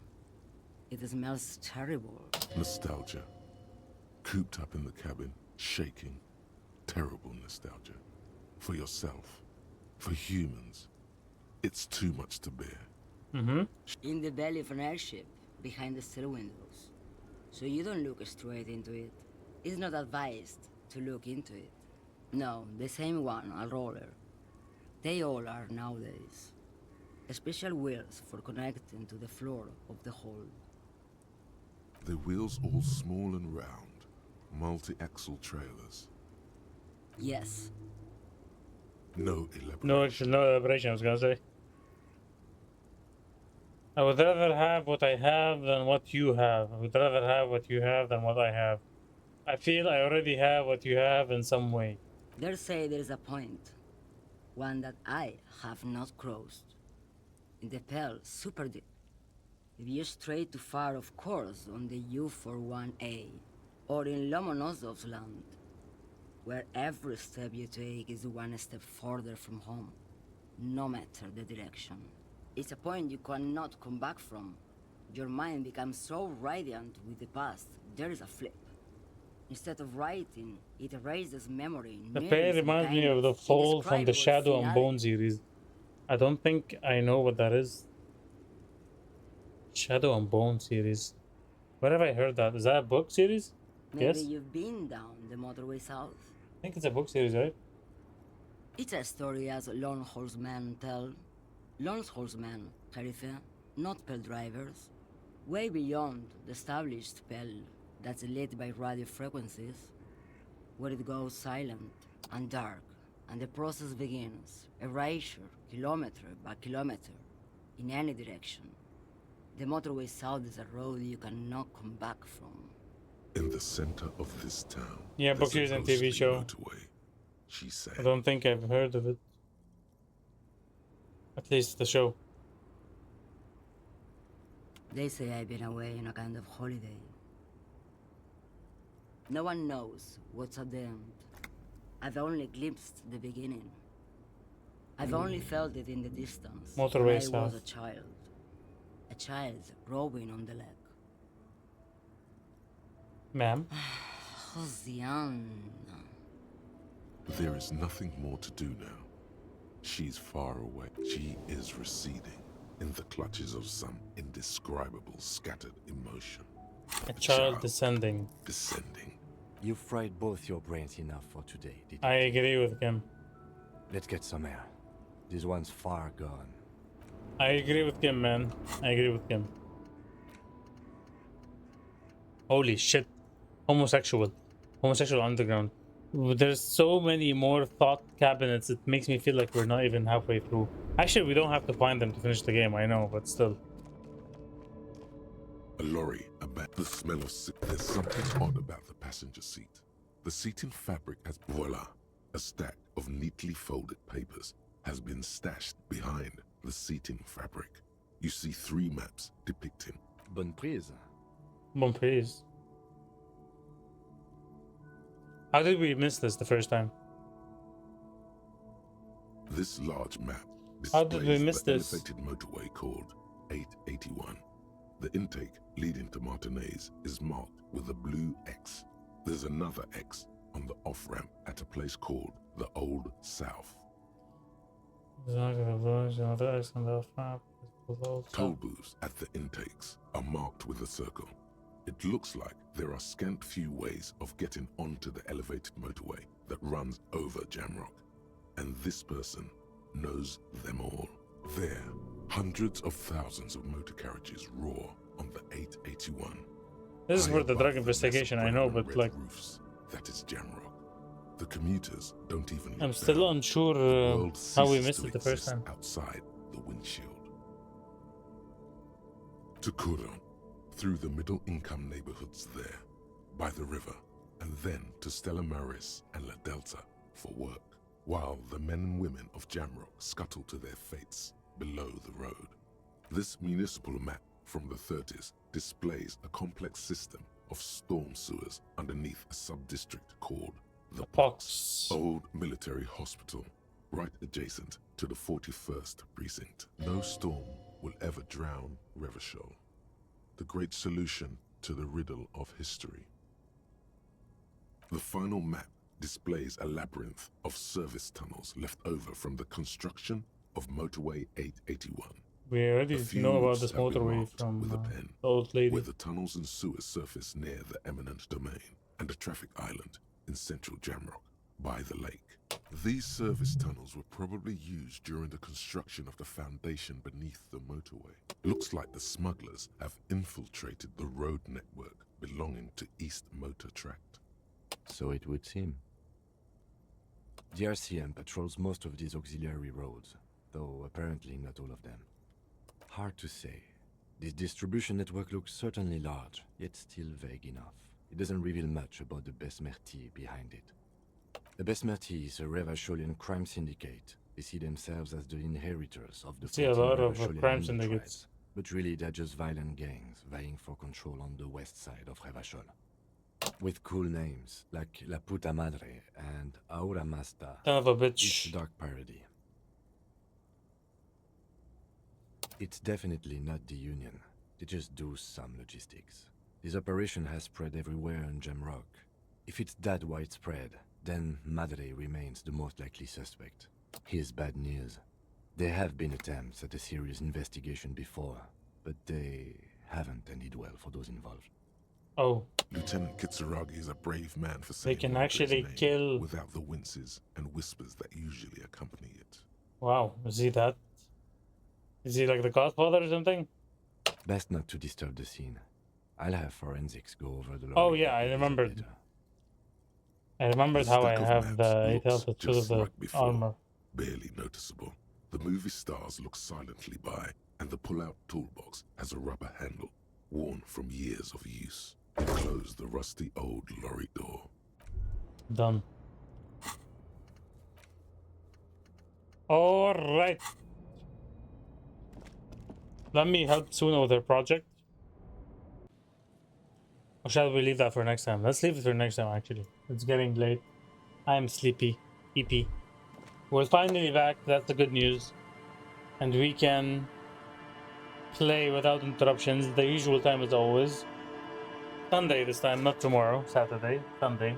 It smells terrible. Nostalgia. Cooped up in the cabin, shaking. Terrible nostalgia. For yourself. For humans. It's too much to bear. In the belly of an airship, behind the steel windows. So you don't look straight into it. It's not advised to look into it. No, the same one, a roller. They all are nowadays. Special wheels for connecting to the floor of the hold. The wheels all small and round. Multi-axle trailers. Yes. No elaboration. No elaboration, I was gonna say. I would rather have what I have than what you have. I would rather have what you have than what I have. I feel I already have what you have in some way. They say there is a point. One that I have not crossed. In the Pale, super deep. If you stray too far, of course, on the U41A. Or in Lomonosov's land. Where every step you take is one step further from home. No matter the direction. It's a point you cannot come back from. Your mind becomes so radiant with the past, there is a flip. Instead of writing, it erases memory. The Pale reminds me of the fall from the Shadow and Bone series. I don't think I know what that is. Shadow and Bone series. Where have I heard that? Is that a book series? Maybe Yes? you've been down the motorway south. I think it's a book series, right? It's a story as lone horsemen tell. Lone horsemen, Tarifa, not Pale drivers. Way beyond the established Pale that's lit by radio frequencies. Where it goes silent and dark And the process begins. Erasure, kilometer by kilometer, in any direction. The motorway south is a road you cannot come back from. In the center of this town, yeah, book series and TV show. Motorway, she said. I don't think I've heard of it. At least the show. They say I've been away on a kind of holiday. No one knows what's at the end. I've only glimpsed the beginning. I've only felt it in the distance. Motorway when I was south. a child. A child rowing on the lake. Ma'am? Josiane. There is nothing more to do now. She's far away. She is receding in the clutches of some indescribable scattered emotion. A child descending. Descending. You fried both your brains enough for today, did you? I agree with him. Let's get some air. This one's far gone. I agree with him, man. I agree with him. Holy shit. Homosexual underground. There's so many more thought cabinets. It makes me feel like we're not even halfway through. Actually, we don't have to find them to finish the game, I know, but still. A lorry, the smell of sick. There's something odd about the passenger seat. The seating fabric has voila. A stack of neatly folded papers has been stashed behind the seating fabric. You see 3 maps depicting. Bonne prise. Bonne prise. How did we miss this the first time? This large map How did we miss the this? elevated motorway called 881. The intake leading to Martinez is marked with a blue X. There's another X on the off-ramp at a place called the Old South. Toll booths at the intakes are marked with a circle. It looks like there are scant few ways of getting onto the elevated motorway that runs over Jamrock. And this person knows them all. There, hundreds of thousands of motor carriages roar on the 881. This is for the drug investigation, I know, but like... Roofs, that is Jamrock. The commuters don't even look I'm still down. unsure how we missed it the first time. Outside the windshield. To Kuron, through the middle-income neighborhoods there, by the river, and then to Stella Maris and La Delta for work, while the men and women of Jamrock scuttle to their fates below the road. This municipal map from the 30s displays a complex system of storm sewers underneath a sub-district called the Pox, old military hospital, right adjacent to the 41st precinct. No storm will ever drown Revachol, the great solution to the riddle of history. The final map displays a labyrinth of service tunnels left over from the construction of Motorway 881. We already know about this motorway from with a pen, the old lady. where the tunnels and sewers surface near the eminent domain and a traffic island in central Jamrock by the lake. These service tunnels were probably used during the construction of the foundation beneath the motorway. Looks like the smugglers have infiltrated the road network belonging to East Motor Tract. So it would seem. The RCM patrols most of these auxiliary roads, though apparently not all of them. Hard to say. This distribution network looks certainly large, yet still vague enough. It doesn't reveal much about the Besmerti behind it. The Besmerti is a Revacholian crime syndicate. They see themselves as the inheritors of the See a lot of Revacholian crime Indo syndicates. tribes. But really they're just violent gangs vying for control on the west side of Revachol. With cool names like La Puta Madre and Aura Masta. Son of a bitch. It's a dark parody. It's definitely not the Union. They just do some logistics. This operation has spread everywhere in Jamrock. If it's that widespread, then Madre remains the most likely suspect. Here's bad news. There have been attempts at a serious investigation before, but they haven't ended well for those involved. Oh. Lieutenant Kitsuragi is a brave man for saying They can Margaret's actually name kill... without the winces and whispers that usually accompany it. Wow, is he that? Is he like the Godfather or something? Best not to disturb the scene. I'll have forensics go over the... Oh yeah, I remembered. I remembered how I have the 8 health because of the armor. Barely noticeable. The movie stars look silently by, and the pull-out toolbox has a rubber handle, worn from years of use. Close the rusty old lorry door. Done. Alright. Let me help Suna with her project. Or shall we leave that for next time? Let's leave it for next time, actually. It's getting late. I'm sleepy. EP. We're finally back. That's the good news. And we can play without interruptions. The usual time as always. Sunday this time, not tomorrow. Saturday. Sunday.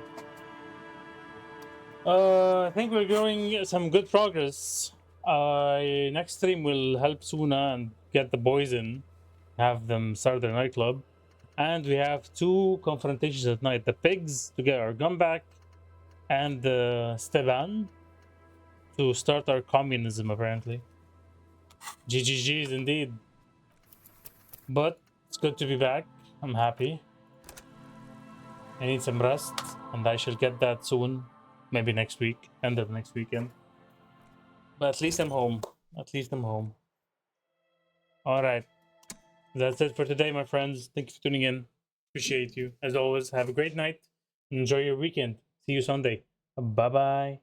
I think we're doing some good progress. Next stream will help Suna and get the boys in. Have them start their nightclub. And we have 2 confrontations at night. The pigs to get our gun back. And Steban to start our communism, apparently. GGG's indeed. But it's good to be back. I'm happy. I need some rest. And I shall get that soon. Maybe next week. End of next weekend. But at least I'm home. At least I'm home. Alright. That's it for today, my friends. Thank you for tuning in. Appreciate you. As always, have a great night. Enjoy your weekend. See you Sunday. Bye-bye.